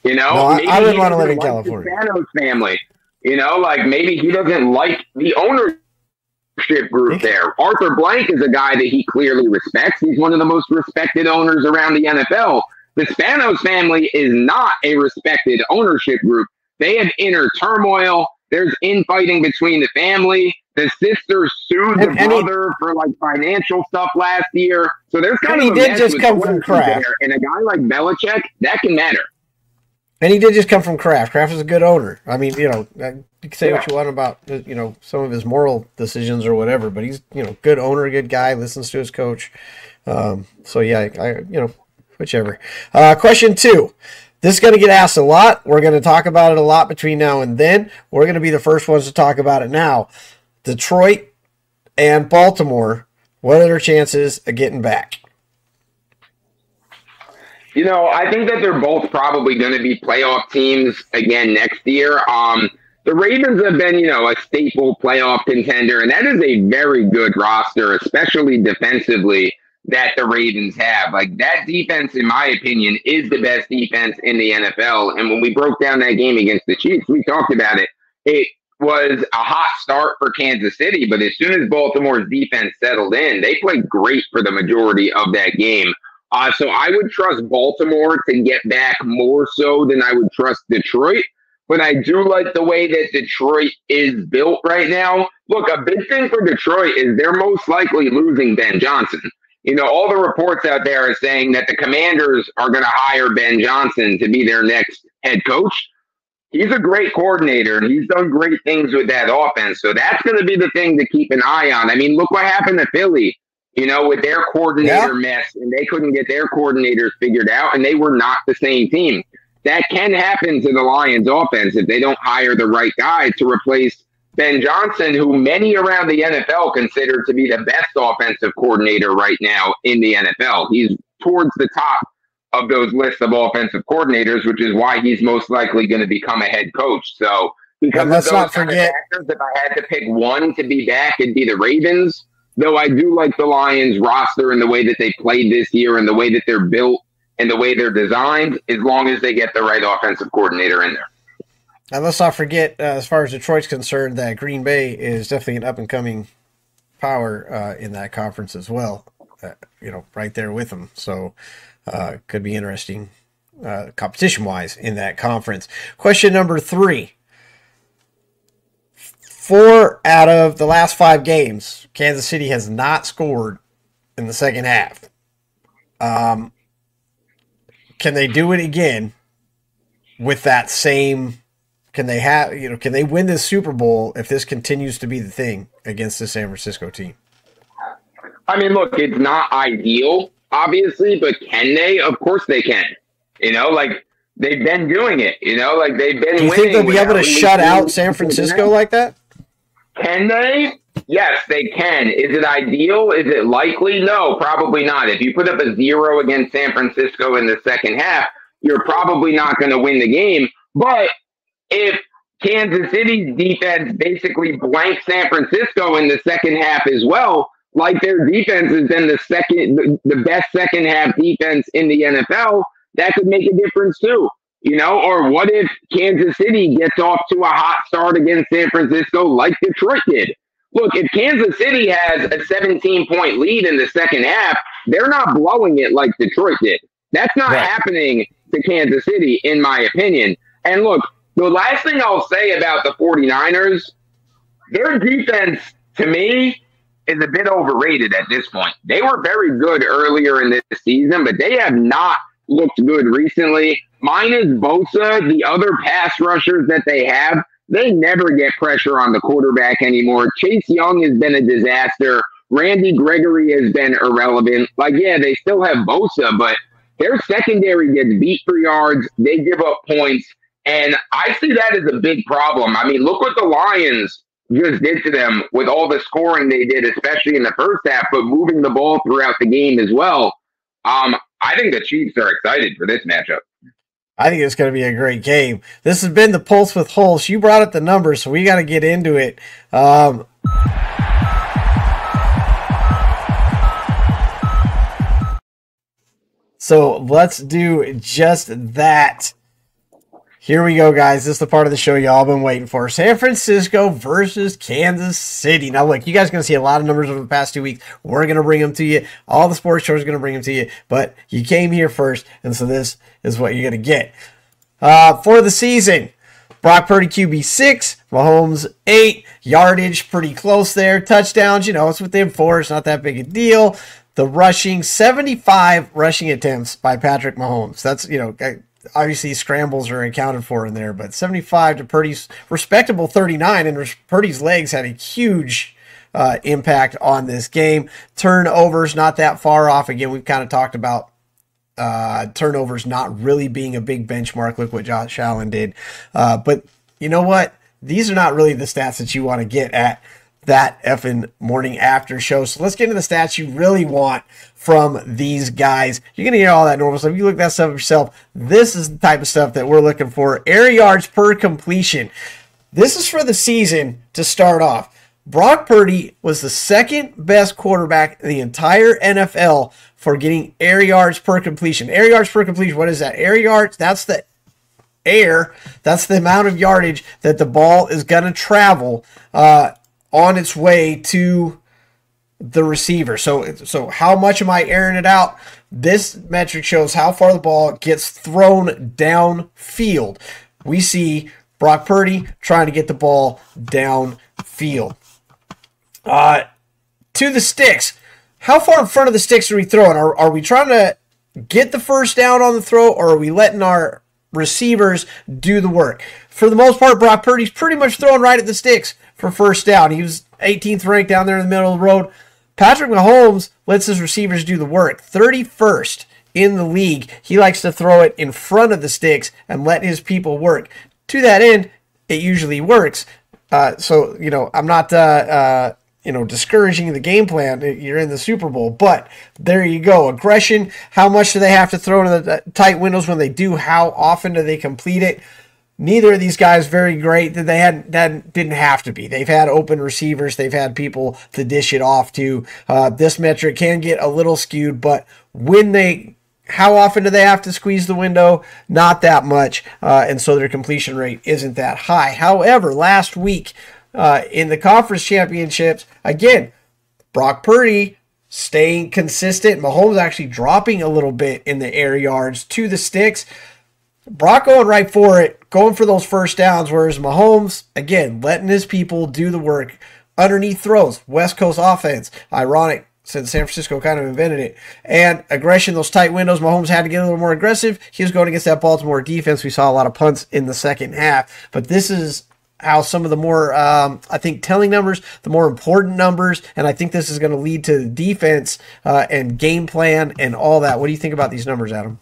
You know, no, maybe I wouldn't want to live in California. The Spanos family. You know, like maybe he doesn't like the ownership group there. Arthur Blank is a guy that he clearly respects. He's one of the most respected owners around the NFL. The Spanos family is not a respected ownership group. They have inner turmoil. There's infighting between the family. The sister sued the brother for like financial stuff last year. So there's kind of he did just come from Kraft. And a guy like Belichick, that can matter. And he did just come from Kraft. Kraft is a good owner. I mean, you know, you can say what you want about, you know, some of his moral decisions or whatever, but he's, you know, good owner, good guy, listens to his coach. So yeah, you know, whichever. Question two. This is going to get asked a lot. We're going to talk about it a lot between now and then. We're going to be the first ones to talk about it now. Detroit and Baltimore, what are their chances of getting back? You know, I think that they're both probably going to be playoff teams again next year. The Ravens have been, you know, a staple playoff contender, and that is a very good roster, especially defensively, that the Ravens have. Like, that defense, in my opinion, is the best defense in the NFL. And when we broke down that game against the Chiefs, we talked about it. It was a hot start for Kansas City, but as soon as Baltimore's defense settled in, they played great for the majority of that game. So I would trust Baltimore to get back more so than I would trust Detroit. But I do like the way that Detroit is built right now. Look, a big thing for Detroit is they're most likely losing Ben Johnson. You know, all the reports out there are saying that the Commanders are going to hire Ben Johnson to be their next head coach. He's a great coordinator, and he's done great things with that offense. So that's going to be the thing to keep an eye on. I mean, look what happened to Philly, you know, with their coordinator mess, and they couldn't get their coordinators figured out, and they were not the same team. That can happen to the Lions offense if they don't hire the right guy to replace Ben Johnson, who many around the NFL consider to be the best offensive coordinator right now in the NFL. He's towards the top of those lists of offensive coordinators, which is why he's most likely going to become a head coach. So because of those kind of factors, if I had to pick one to be back, it'd be the Ravens. though I do like the Lions roster and the way that they played this year and the way that they're built and the way they're designed, as long as they get the right offensive coordinator in there. And let's not forget, as far as Detroit's concerned, that Green Bay is definitely an up-and-coming power in that conference as well, right there with them. So could be interesting competition-wise in that conference. Question number 3. 4 out of the last 5 games, Kansas City has not scored in the second half. Can they do it again with that same? Can they win this Super Bowl if this continues to be the thing against the San Francisco team? I mean, look, it's not ideal, obviously, but can they? Of course they can. They've been doing it. They've been winning. Do you think they'll be able to shut out San Francisco like that? Can they? Yes, they can. Is it ideal? Is it likely? No, probably not. If you put up a 0 against San Francisco in the second half, you're probably not going to win the game. But if Kansas City's defense basically blanks San Francisco in the second half as well, like their defense has been the best second half defense in the NFL, that could make a difference too. Or what if Kansas City gets off to a hot start against San Francisco like Detroit did? Look, if Kansas City has a 17-point lead in the second half, they're not blowing it like Detroit did. That's not happening to Kansas City, in my opinion. And look, the last thing I'll say about the 49ers, their defense, to me, is a bit overrated at this point. They were very good earlier in this season, but they have not looked good recently. Minus Bosa, the other pass rushers that they have, they never get pressure on the quarterback anymore. Chase Young has been a disaster. Randy Gregory has been irrelevant. They still have Bosa, but their secondary gets beat for yards. They give up points. And I see that as a big problem. I mean, look what the Lions just did to them with all the scoring they did, especially in the first half, but moving the ball throughout the game as well. I think the Chiefs are excited for this matchup. I think it's going to be a great game. This has been the Pulse with Hulse. You brought up the numbers, so we got to get into it. So let's do just that. Here we go, guys. This is the part of the show y'all been waiting for. San Francisco versus Kansas City. Now, look, you guys are going to see a lot of numbers over the past 2 weeks. We're going to bring them to you. All the sports shows are going to bring them to you. But you came here first, and so this is what you're going to get. For the season, Brock Purdy QB 6, Mahomes 8, yardage pretty close there. Touchdowns, it's within 4. It's not that big a deal. The rushing, 75 rushing attempts by Patrick Mahomes. That's, obviously scrambles are accounted for in there, but 75 to Purdy's respectable 39, and Purdy's legs had a huge impact on this game. Turnovers not that far off. Again, we've kind of talked about turnovers not really being a big benchmark. Look what Josh Allen did. But you know what? These are not really the stats that you want to get at that effing morning after show. So let's get into the stats you really want from these guys. You're going to hear all that normal stuff. You look that stuff up yourself. This is the type of stuff that we're looking for. Air yards per completion. This is for the season to start off. Brock Purdy was the second best quarterback in the entire NFL for getting air yards per completion. Air yards per completion, what is that? Air yards, that's the air. That's the amount of yardage that the ball is going to travel on its way to the receiver. So how much am I airing it out? This metric shows how far the ball gets thrown downfield. We see Brock Purdy trying to get the ball downfield. To the sticks. How far in front of the sticks are we throwing? Are we trying to get the first down on the throw, or are we letting our receivers do the work? For the most part, Brock Purdy's pretty much throwing right at the sticks for first down. He was 18th ranked down there in the middle of the road. Patrick Mahomes lets his receivers do the work. 31st in the league. He likes to throw it in front of the sticks and let his people work. To that end, it usually works. I'm not discouraging the game plan. You're in the Super Bowl, but there you go. Aggression. How much do they have to throw to the tight windows when they do? How often do they complete it? neither of these guys very great. That didn't have to be. They've had open receivers. They've had people to dish it off to. This metric can get a little skewed, but how often do they have to squeeze the window? Not that much, and so their completion rate isn't that high. However, last week in the conference championships, again, Brock Purdy staying consistent. Mahomes actually dropping a little bit in the air yards to the sticks. Brock going right for it, going for those first downs, whereas Mahomes, again, letting his people do the work. Underneath throws, West Coast offense. Ironic, since San Francisco kind of invented it. And aggression, those tight windows, Mahomes had to get a little more aggressive. He was going against that Baltimore defense. We saw a lot of punts in the second half. But this is how some of the more, I think, telling numbers, the more important numbers, and I think this is going to lead to the defense and game plan and all that. What do you think about these numbers, Adam?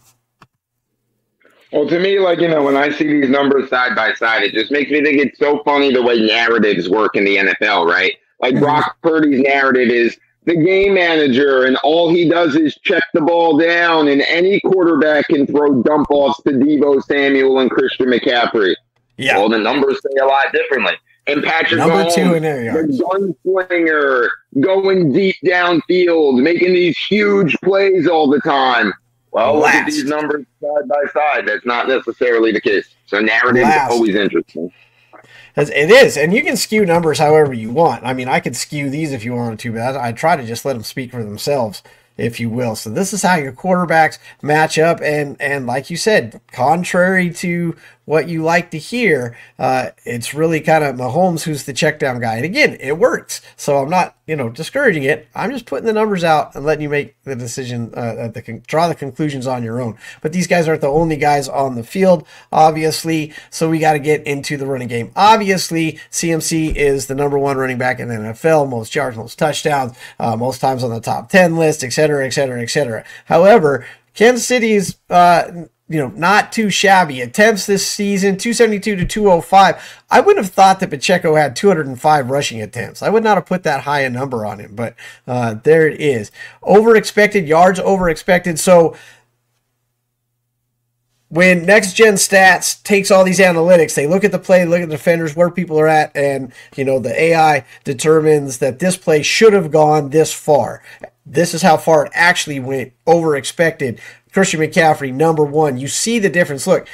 Well, to me, when I see these numbers side by side, it just makes me think it's so funny the way narratives work in the NFL, right? Like Brock Purdy's narrative is the game manager, and all he does is check the ball down, and any quarterback can throw dump-offs to Debo Samuel and Christian McCaffrey. Yeah. Well, the numbers say a lot differently. And Patrick Mahomes, 2 in air yards. The gunslinger, going deep downfield, making these huge plays all the time. Well, look at these numbers side by side. That's not necessarily the case. So narrative is always interesting. It is, and you can skew numbers however you want. I mean, I could skew these if you wanted to, but I try to just let them speak for themselves, if you will. So this is how your quarterbacks match up, and like you said, contrary to what you like to hear, it's really kind of Mahomes who's the check down guy. And again, it works. So I'm not, discouraging it. I'm just putting the numbers out and letting you make the decision, draw the conclusions on your own. But these guys aren't the only guys on the field, obviously. So we got to get into the running game. Obviously, CMC is the number 1 running back in the NFL, most yards, most touchdowns, most times on the top 10 list, et cetera, et cetera, et cetera. However, Kansas City's, not too shabby. Attempts this season, 272 to 205. I wouldn't have thought that Pacheco had 205 rushing attempts. I would not have put that high a number on him, but there it is. Over-expected yards, over-expected. So when Next Gen Stats takes all these analytics, they look at the play, look at the defenders, where people are at, and the AI determines that this play should have gone this far. This is how far it actually went, over-expected. Christian McCaffrey, number 1. You see the difference. Look,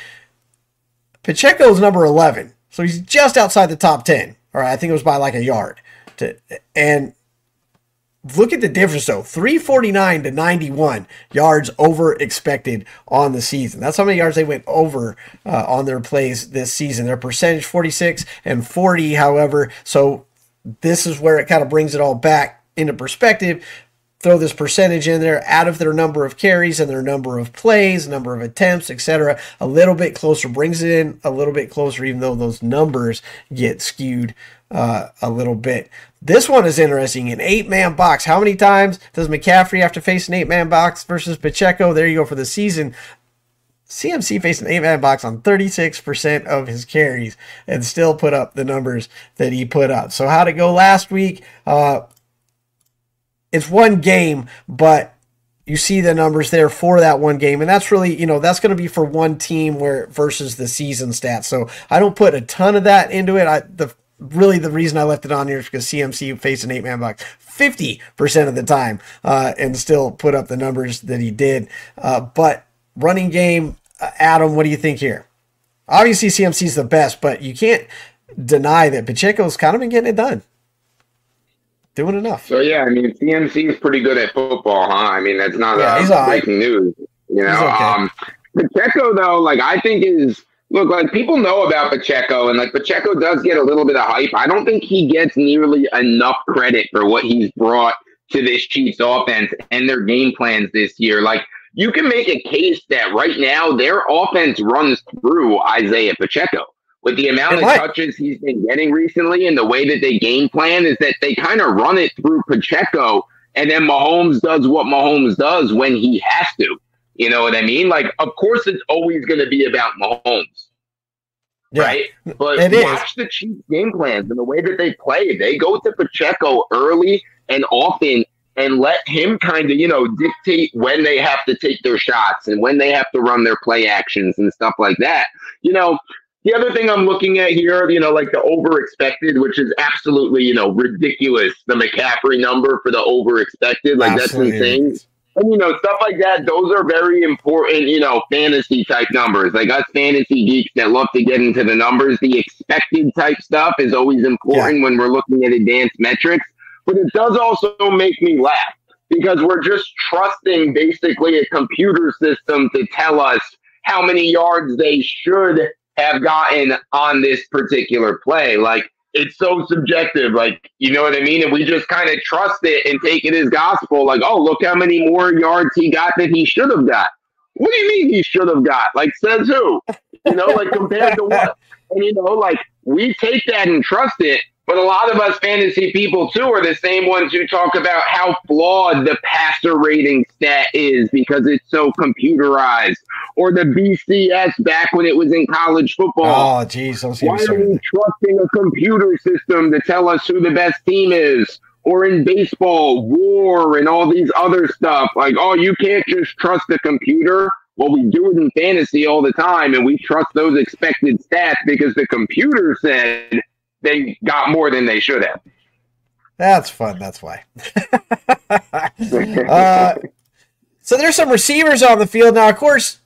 Pacheco's number 11, so he's just outside the top 10. All right, I think it was by like a yard. And look at the difference, though. 349 to 91 yards over expected on the season. That's how many yards they went over on their plays this season. Their percentage, 46 and 40, however. So this is where it kind of brings it all back into perspective. Throw this percentage in there out of their number of carries and their number of plays, number of attempts, etc. A little bit closer, brings it in a little bit closer, even though those numbers get skewed a little bit. This one is interesting. An 8-man box. How many times does McCaffrey have to face an 8-man box versus Pacheco? There you go for the season. CMC faced an 8-man box on 36% of his carries and still put up the numbers that he put up. So how'd it go last week? It's one game, but you see the numbers there for that one game. And that's really, that's going to be for one team versus the season stats. So I don't put a ton of that into it. The reason I left it on here is because CMC faced an 8-man box 50% of the time and still put up the numbers that he did. But running game, Adam, what do you think here? Obviously, CMC is the best, but you can't deny that Pacheco's kind of been getting it done. Doing enough. So, CMC is pretty good at football, huh? I mean, that's not breaking news, Okay. Pacheco, though, I think people know about Pacheco, and, Pacheco does get a little bit of hype. I don't think he gets nearly enough credit for what he's brought to this Chiefs offense and their game plans this year. You can make a case that right now their offense runs through Isaiah Pacheco. With the amount of touches he's been getting recently and the way that they game plan is that they kind of run it through Pacheco, and then Mahomes does what Mahomes does when he has to. You know what I mean? Of course it's always going to be about Mahomes, right? But watch the Chiefs game plans and the way that they play. They go to Pacheco early and often and let him kind of, dictate when they have to take their shots and when they have to run their play actions and stuff like that. The other thing I'm looking at here, like the over expected, which is absolutely, ridiculous. The McCaffrey number for the over expected, like that's insane. And, stuff like that, those are very important, fantasy type numbers. Like us fantasy geeks that love to get into the numbers, the expected type stuff is always important when we're looking at advanced metrics. But it does also make me laugh because we're just trusting basically a computer system to tell us how many yards they should have gotten on this particular play. Like, it's so subjective, like, you know what I mean? And we just kind of trust it and take it as gospel. Like, oh, look how many more yards he got that he should have got. What do you mean he should have got? Like, says who? Like, compared to what? And, like, we take that and trust it. But a lot of us fantasy people, too, are the same ones who talk about how flawed the passer rating stat is because it's so computerized. Or the BCS back when it was in college football. Oh, geez. Why are we trusting a computer system to tell us who the best team is? Or in baseball, WAR and all these other stuff. Like, oh, you can't just trust the computer. Well, we do it in fantasy all the time, and we trust those expected stats because the computer said they got more than they should have. That's fun. That's why. So there's some receivers on the field now. Of course,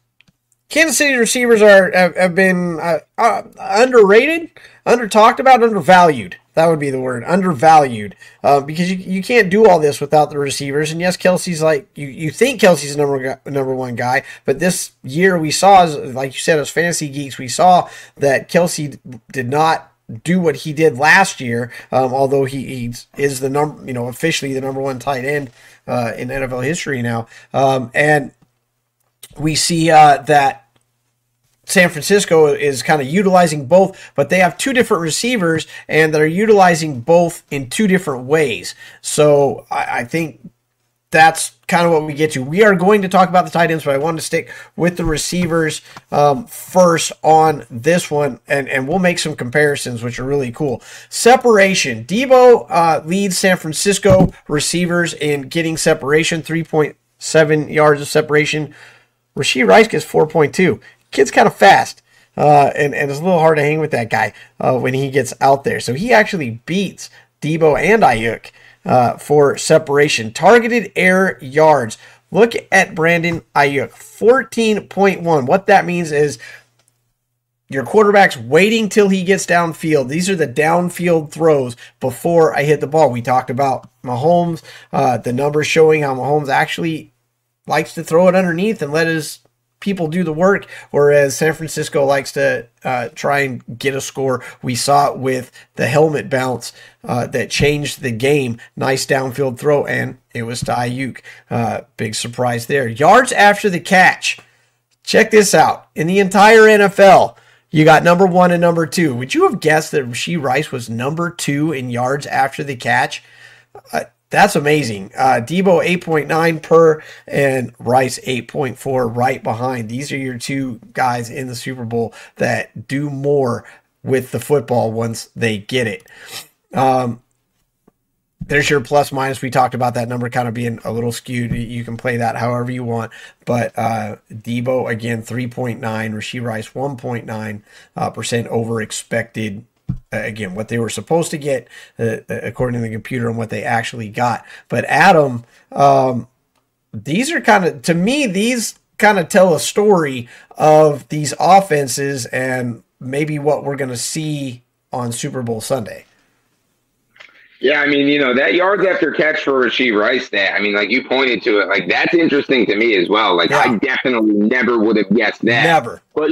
Kansas City receivers have been underrated, under-talked about, undervalued. That would be the word, undervalued, because you can't do all this without the receivers. And yes, Kelsey's like you think Kelsey's the number one guy, but this year we saw, like you said, as fantasy geeks, we saw that Kelsey did not do what he did last year, although he is the officially the number one tight end in NFL history now, and we see that San Francisco is kind of utilizing both, but they have two different receivers and they're utilizing both in two different ways. So I think that's kind of what we get to. We are going to talk about the tight ends, but I wanted to stick with the receivers first on this one, and we'll make some comparisons, which are really cool. Separation. Debo leads San Francisco receivers in getting separation, 3.7 yards of separation. Rashee Rice gets 4.2. Kid's kind of fast, and it's a little hard to hang with that guy when he gets out there. So he actually beats Debo and Ayuk for separation. Targeted air yards. Look at Brandon Ayuk, 14.1. What that means is your quarterback's waiting till he gets downfield. These are the downfield throws before I hit the ball. We talked about Mahomes, the numbers showing how Mahomes actually likes to throw it underneath and let his people do the work, whereas San Francisco likes to try and get a score. We saw it with the helmet bounce that changed the game. Nice downfield throw, and it was to Ayuk. Big surprise there. Yards after the catch. Check this out. In the entire NFL, you got number 1 and number 2. Would you have guessed that Rashee Rice was number 2 in yards after the catch? That's amazing. Debo 8.9 per and Rice 8.4 right behind. These are your two guys in the Super Bowl that do more with the football once they get it. There's your plus minus. We talked about that number kind of being a little skewed. You can play that however you want. But Debo, again, 3.9. Rashee Rice, 1.9% over expected. Again, what they were supposed to get according to the computer and what they actually got. But Adam, these are kind of, to me, these kind of tell a story of these offenses and maybe what we're going to see on Super Bowl Sunday. Yeah, I mean, that yards after catch for Rashee Rice stat, I mean, like you pointed to it, like that's interesting to me as well. Like I definitely never would have guessed that. Never. But,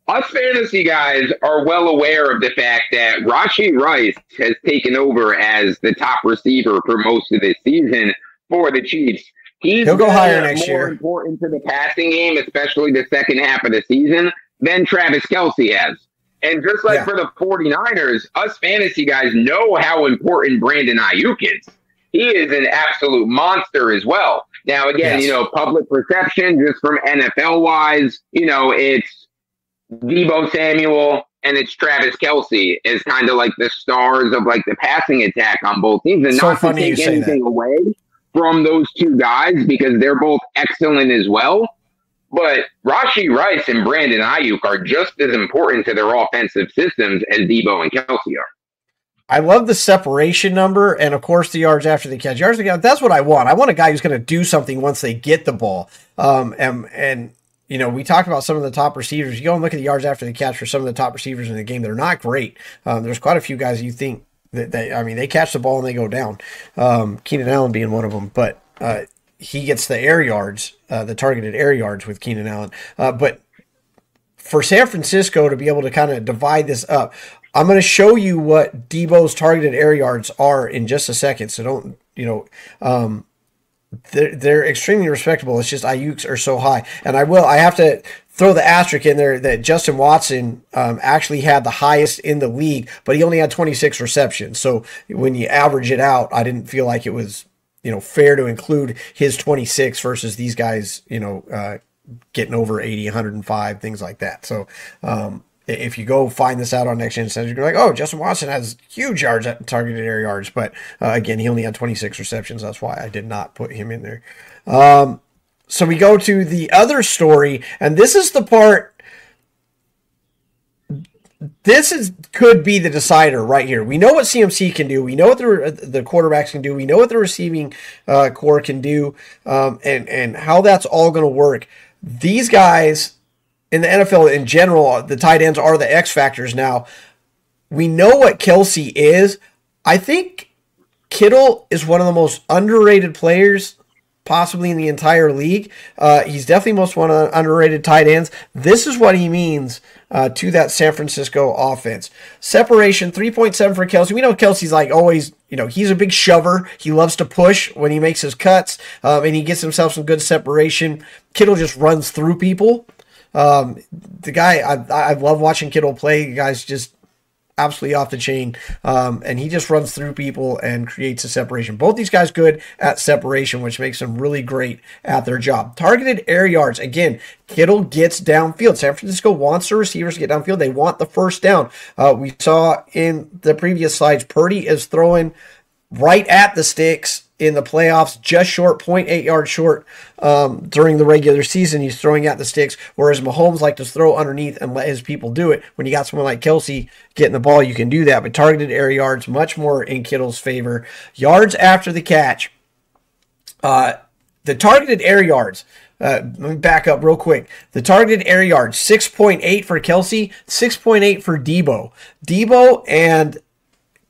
us fantasy guys are well aware of the fact that Rashee Rice has taken over as the top receiver for most of this season for the Chiefs. He'll go higher next year. More important to the passing game, especially the second half of the season, than Travis Kelsey has. And just like for the 49ers, us fantasy guys know how important Brandon Ayuk is. He is an absolute monster as well. Now, again, public perception, just from NFL-wise, it's Debo Samuel and it's Travis Kelsey is kind of like the stars of like the passing attack on both teams. And so not to take anything away from those two guys because they're both excellent as well. But Rashee Rice and Brandon Ayuk are just as important to their offensive systems as Debo and Kelsey are. I love the separation number and, of course, the yards after the catch. Yards after the catch, that's what I want. I want a guy who's going to do something once they get the ball. And you know, we talked about some of the top receivers. You go and look at the yards after the catch for some of the top receivers in the game. They're not great. There's quite a few guys you think that they catch the ball and they go down. Keenan Allen being one of them. But he gets the air yards, the targeted air yards with Keenan Allen. But for San Francisco to be able to kind of divide this up, I'm going to show you what Debo's targeted air yards are in just a second. So don't, you know, they're extremely respectable. It's just Ayuk's are so high. And I have to throw the asterisk in there that Justin Watson actually had the highest in the league, but he only had 26 receptions. So when you average it out, I didn't feel like it was, you know, fair to include his 26 versus these guys, you know, getting over 80, 105, things like that. So, if you go find this out on Next Gen Stats, you're like, oh, Justin Watson has huge yards at targeted air yards. But again, he only had 26 receptions. That's why I did not put him in there. So we go to the other story, and this is the part. Could be the decider right here. We know what CMC can do. We know what the quarterbacks can do. We know what the receiving core can do, and how that's all going to work. These guys in the NFL in general, the tight ends are the X factors now. We know what Kelsey is. I think Kittle is one of the most underrated players possibly in the entire league. He's definitely most one of the underrated tight ends. This is what he means to that San Francisco offense. Separation, 3.7 for Kelsey. We know Kelsey's like always, you know, he's a big shover. He loves to push when he makes his cuts, and he gets himself some good separation. Kittle just runs through people. The guy, I love watching Kittle play. The guy's just absolutely off the chain, and he just runs through people and creates a separation. Both these guys good at separation, which makes them really great at their job. Targeted air yards, again, Kittle gets downfield. San Francisco wants the receivers to get downfield. They want the first down. We saw in the previous slides, Purdy is throwing right at the sticks in the playoffs, just short, 0.8 yards short during the regular season. He's throwing at the sticks, whereas Mahomes likes to throw underneath and let his people do it. When you got someone like Kelsey getting the ball, you can do that. But targeted air yards, much more in Kittle's favor. Yards after the catch. The targeted air yards, let me back up real quick. The targeted air yards, 6.8 for Kelsey, 6.8 for Debo. Debo and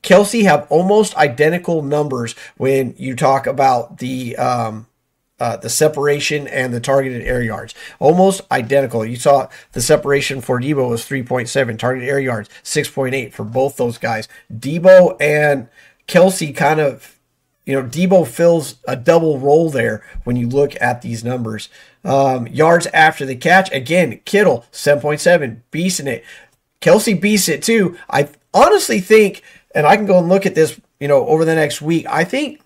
Kelsey have almost identical numbers when you talk about the separation and the targeted air yards. Almost identical. You saw the separation for Debo was 3.7. Targeted air yards, 6.8 for both those guys. Debo and Kelsey kind of, you know, Debo fills a double role there when you look at these numbers. Yards after the catch, again, Kittle, 7.7, beasting it. Kelsey beasts it too. I honestly think, and I can go and look at this, you know, over the next week. I think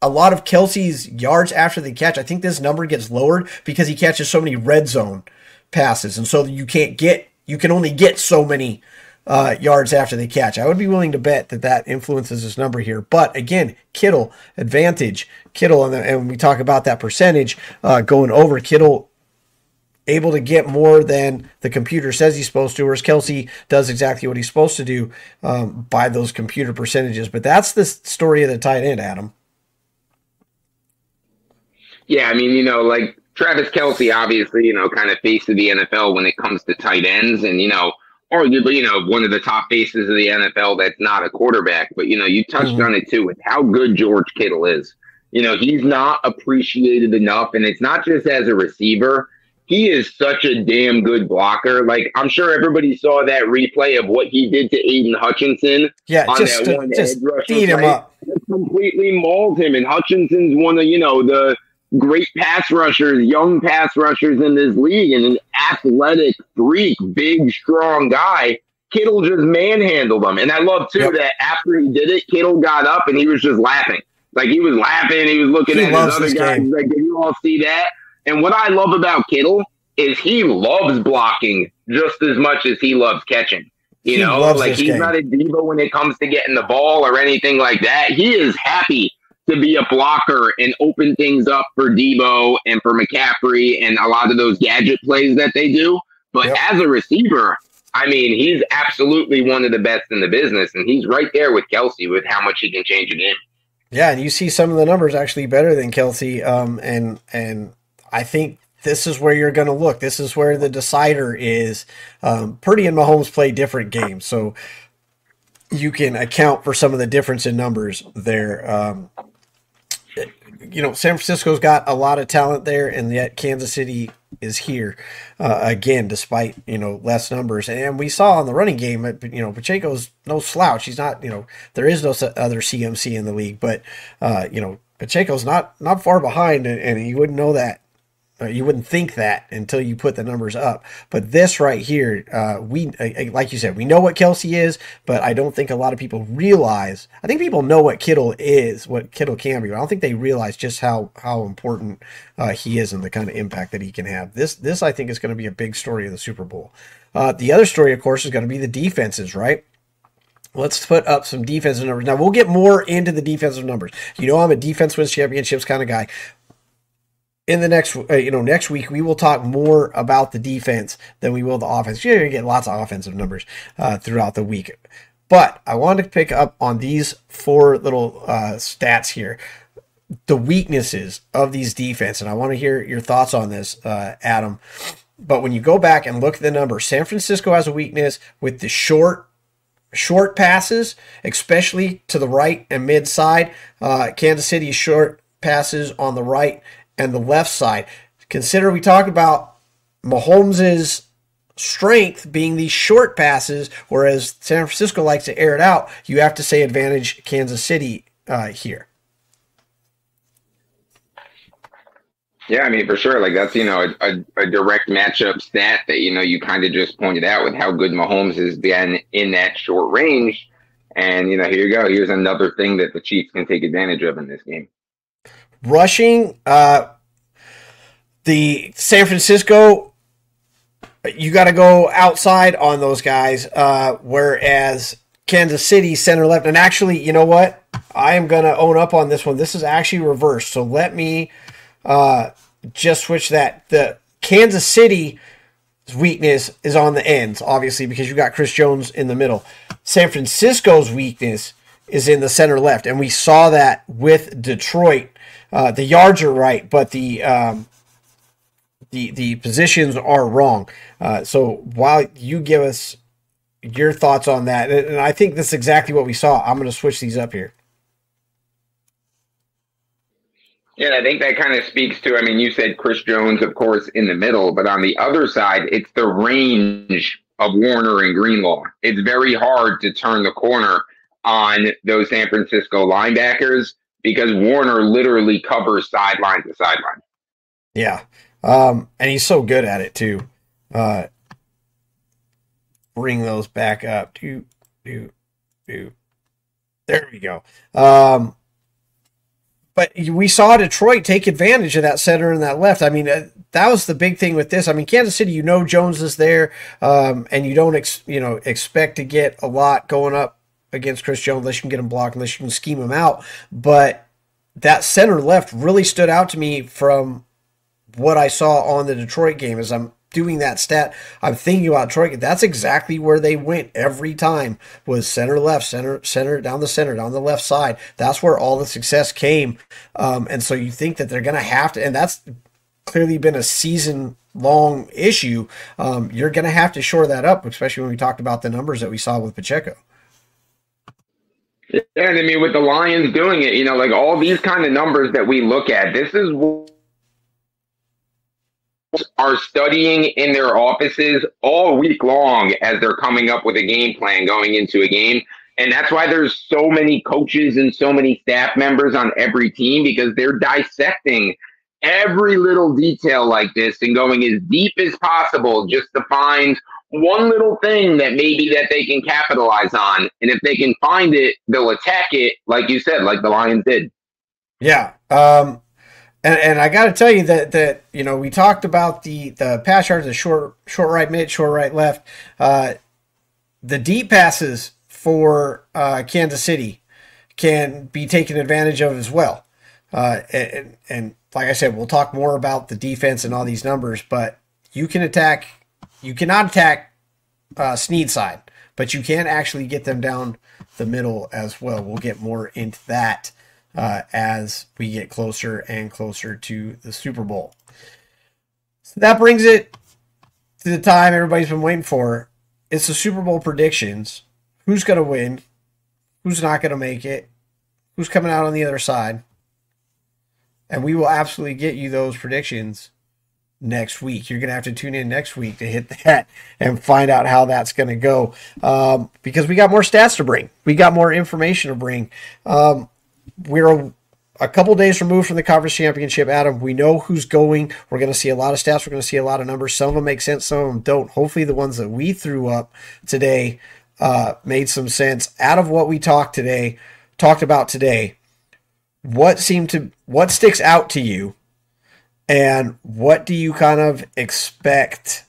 a lot of Kelsey's yards after the catch, I think this number gets lowered because he catches so many red zone passes. And so you can only get so many yards after the catch. I would be willing to bet that influences this number here. But again, Kittle, advantage. Kittle, and when we talk about that percentage going over, Kittle able to get more than the computer says he's supposed to, whereas Kelsey does exactly what he's supposed to do by those computer percentages. But that's the story of the tight end, Adam. Yeah, I mean, you know, like Travis Kelsey, obviously, you know, kind of face of the NFL when it comes to tight ends, and, you know, arguably, you know, one of the top faces of the NFL that's not a quarterback. But, you know, you touched on it too with how good George Kittle is. You know, he's not appreciated enough, and it's not just as a receiver. He is such a damn good blocker. Like, I'm sure everybody saw that replay of what he did to Aiden Hutchinson. Yeah, on just feed him up. He completely mauled him, and Hutchinson's one of, you know, the great pass rushers, young pass rushers in this league, and an athletic freak, big, strong guy. Kittle just manhandled him. And I love, too, that after he did it, Kittle got up and he was just laughing. Like, he was laughing. He was looking at his other guys. He's like, did you all see that? And what I love about Kittle is he loves blocking just as much as he loves catching. You know, like he's not a diva when it comes to getting the ball or anything like that. He is happy to be a blocker and open things up for Debo and for McCaffrey and a lot of those gadget plays that they do. But as a receiver, I mean, he's absolutely one of the best in the business, and he's right there with Kelsey with how much he can change a game. Yeah, and you see some of the numbers actually better than Kelsey, and I think this is where you're going to look. This is where the decider is. Purdy and Mahomes play different games, so you can account for some of the difference in numbers there. San Francisco's got a lot of talent there, and yet Kansas City is here again, despite less numbers. And we saw on the running game, Pacheco's no slouch. He's not, there is no other CMC in the league, but Pacheco's not far behind, and you wouldn't know that. You wouldn't think that until you put the numbers up. But this right here, like you said, we know what Kelsey is, but I don't think a lot of people realize. I think people know what Kittle is, what Kittle can be, but I don't think they realize just how important he is and the kind of impact that he can have. This I think is going to be a big story of the Super Bowl. The other story, of course, is going to be the defenses, right? Let's put up some defensive numbers. Now, we'll get more into the defensive numbers. I'm a defense wins championships kind of guy. In the next week, we will talk more about the defense than we will the offense. You're going to get lots of offensive numbers throughout the week. But I wanted to pick up on these four little stats here. The weaknesses of these defense, and I want to hear your thoughts on this, Adam. But when you go back and look at the numbers, San Francisco has a weakness with the short passes, especially to the right and mid side. Kansas City short passes on the right and the left side. Consider we talked about Mahomes' strength being these short passes, whereas San Francisco likes to air it out. You have to say advantage Kansas City here. Yeah, I mean, for sure. Like, that's, a direct matchup stat that, you kind of just pointed out with how good Mahomes has been in that short range. And, here you go. Here's another thing that the Chiefs can take advantage of in this game. Rushing, the San Francisco, you got to go outside on those guys, whereas Kansas City center left. And actually, you know what? I am going to own up on this one. This is actually reversed. So let me just switch that. The Kansas City weakness is on the ends, obviously, because you got Chris Jones in the middle. San Francisco's weakness is in the center left, and we saw that with Detroit. The yards are right, but the positions are wrong. So while you give us your thoughts on that, and I think this is exactly what we saw, I'm going to switch these up here. Yeah, I think that kind of speaks to, you said Chris Jones, of course, in the middle, but on the other side, it's the range of Warner and Greenlaw. It's very hard to turn the corner on those San Francisco linebackers because Warner literally covers sideline to sideline. Yeah, and he's so good at it, too. Bring those back up. There we go. But we saw Detroit take advantage of that center and that left. That was the big thing with this. Kansas City, Jones is there, and you don't expect to get a lot going up against Chris Jones unless you can get him blocked, unless you can scheme him out. But that center left really stood out to me from what I saw on the Detroit game. As I'm doing that stat, I'm thinking about Detroit. That's exactly where they went every time, was center left, center down the left side. That's where all the success came. And so you think that they're going to have to, and that's clearly been a season-long issue. You're going to have to shore that up, especially when we talked about the numbers that we saw with Pacheco. Yeah, and with the Lions doing it, like all these kind of numbers that we look at, this is what are studying in their offices all week long as they're coming up with a game plan going into a game. And that's why there's so many coaches and so many staff members on every team, because they're dissecting every little detail like this and going as deep as possible just to find one little thing that maybe that they can capitalize on. And if they can find it, they'll attack it, like you said, like the Lions did. Yeah. And I got to tell you that we talked about the pass yards, the short right mid, short right left. The deep passes for Kansas City can be taken advantage of as well. And like I said, we'll talk more about the defense and all these numbers, but you cannot attack Snead side, but you can actually get them down the middle as well. We'll get more into that as we get closer and closer to the Super Bowl. So that brings it to the time everybody's been waiting for. It's the Super Bowl predictions. Who's going to win? Who's not going to make it? Who's coming out on the other side? And we will absolutely get you those predictions next week. You're going to have to tune in next week to hit that and find out how that's going to go, because we got more stats to bring. We got more information to bring. We're a couple days removed from the conference championship, Adam. We know who's going. We're going to see a lot of stats. We're going to see a lot of numbers. Some of them make sense. Some of them don't. Hopefully the ones that we threw up today made some sense. Out of what we talked about today, what sticks out to you, and what do you kind of expect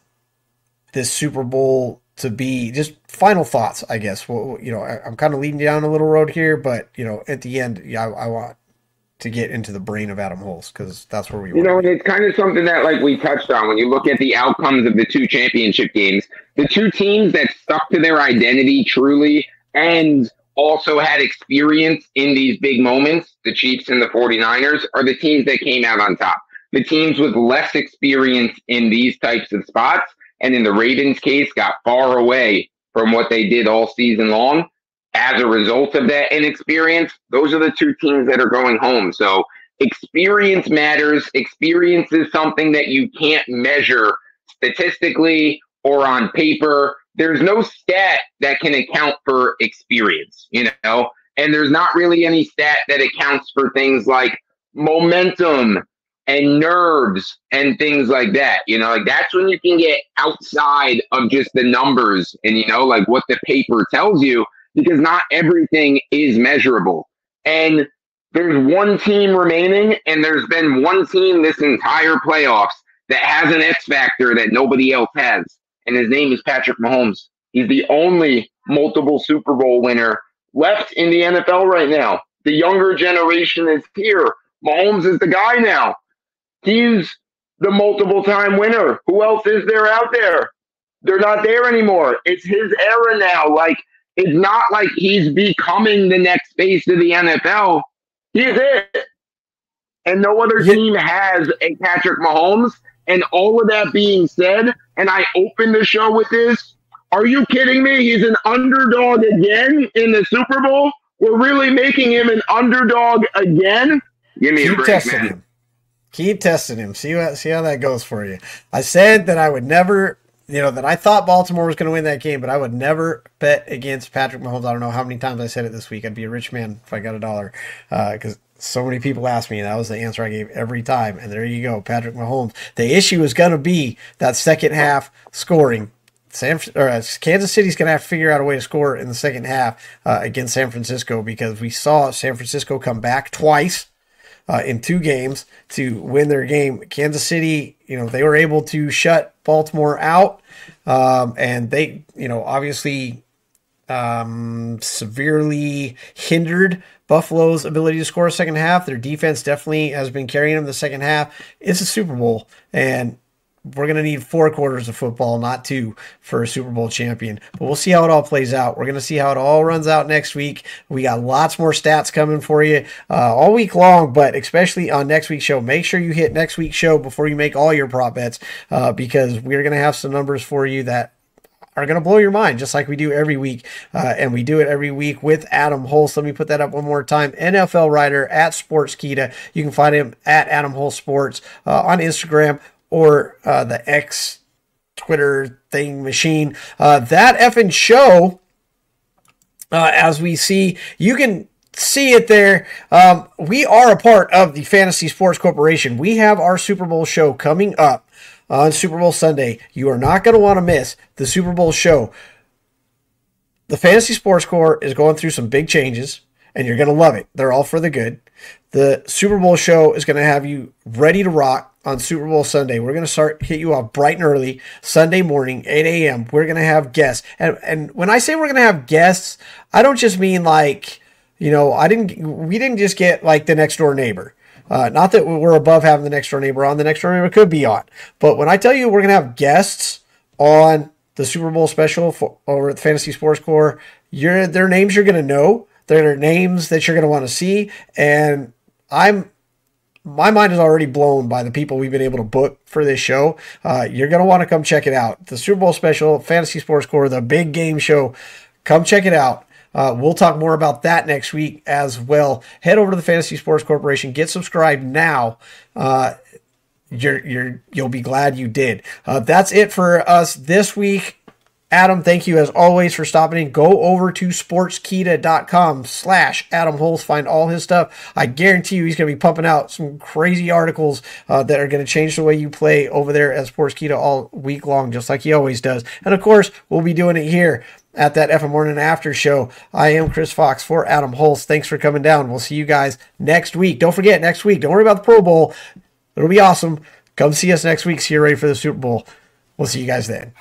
this Super Bowl to be? Just final thoughts, I guess. Well, I'm kind of leading down a little road here, but at the end, I want to get into the brain of Adam Hulse, because that's where we are. And it's kind of something that, like we touched on, when you look at the outcomes of the two championship games, the two teams that stuck to their identity truly and also had experience in these big moments, the Chiefs and the 49ers, are the teams that came out on top. The teams with less experience in these types of spots, and in the Ravens' case, got far away from what they did all season long. As a result of that inexperience, those are the two teams that are going home. So experience matters. Experience is something that you can't measure statistically or on paper. There's no stat that can account for experience, and there's not really any stat that accounts for things like momentum and nerves and things like that. That's when you can get outside of just the numbers and, like what the paper tells you, because not everything is measurable. And there's one team remaining, and there's been one team this entire playoffs that has an X factor that nobody else has. And his name is Patrick Mahomes. He's the only multiple Super Bowl winner left in the NFL right now. The younger generation is here. Mahomes is the guy now. He's the multiple-time winner. Who else is there out there? They're not there anymore. It's his era now. It's not like he's becoming the next face of the NFL. He's it. And no other team has a Patrick Mahomes. And all of that being said, and I opened the show with this, are you kidding me? He's an underdog again in the Super Bowl? We're really making him an underdog again? Give me a break, man. Keep testing him. See how that goes for you. I said that I would never, that I thought Baltimore was going to win that game, but I would never bet against Patrick Mahomes. I don't know how many times I said it this week. I'd be a rich man if I got $1, because so many people asked me, and that was the answer I gave every time. And there you go, Patrick Mahomes. The issue is going to be that second half scoring. Kansas City's going to have to figure out a way to score in the second half against San Francisco, because we saw San Francisco come back twice in 2 games to win their game. Kansas City, they were able to shut Baltimore out, and they, obviously severely hindered Buffalo's ability to score a second half. Their defense definitely has been carrying them the second half. It's a Super Bowl, and we're going to need 4 quarters of football, not 2, for a Super Bowl champion. But we'll see how it all plays out. We're going to see how it all runs out next week. We got lots more stats coming for you all week long, but especially on next week's show. Make sure you hit next week's show before you make all your prop bets, because we're going to have some numbers for you that are going to blow your mind, just like we do every week. And we do it every week with Adam Hulse. Let me put that up one more time. NFL writer at Sportskeeda. You can find him at Adam Hulse Sports on Instagram, or the X Twitter thing machine. That effing show, as we see, you can see it there. We are a part of the Fantasy Sports Corporation. We have our Super Bowl show coming up on Super Bowl Sunday. You are not going to want to miss the Super Bowl show. The Fantasy Sports Corp is going through some big changes, and you're going to love it. They're all for the good. The Super Bowl show is going to have you ready to rock on Super Bowl Sunday. We're going to hit you off bright and early, Sunday morning, 8 a.m. We're going to have guests. And when I say we're going to have guests, I don't just mean like, we didn't just get like the next door neighbor. Not that we're above having the next door neighbor on. The next door neighbor could be on. But when I tell you we're going to have guests on the Super Bowl special over at the Fantasy Sports Core, their names you're going to know. They're names that you're going to want to see. And my mind is already blown by the people we've been able to book for this show. You're going to want to come check it out. The Super Bowl special, Fantasy Sports Core, the big game show. Come check it out. We'll talk more about that next week as well. Head over to the Fantasy Sports Corporation. Get subscribed now. You'll be glad you did. That's it for us this week. Adam, thank you as always for stopping in. Go over to sportskita.com/Adam Hulse. Find all his stuff. I guarantee you he's going to be pumping out some crazy articles that are going to change the way you play over there at Sportskita all week long, just like he always does. And of course, we'll be doing it here at that FM Morning After Show. I am Chris Fox for Adam Hulse. Thanks for coming down. We'll see you guys next week. Don't forget, next week, don't worry about the Pro Bowl. It'll be awesome. Come see us next week so you're ready for the Super Bowl. We'll see you guys then.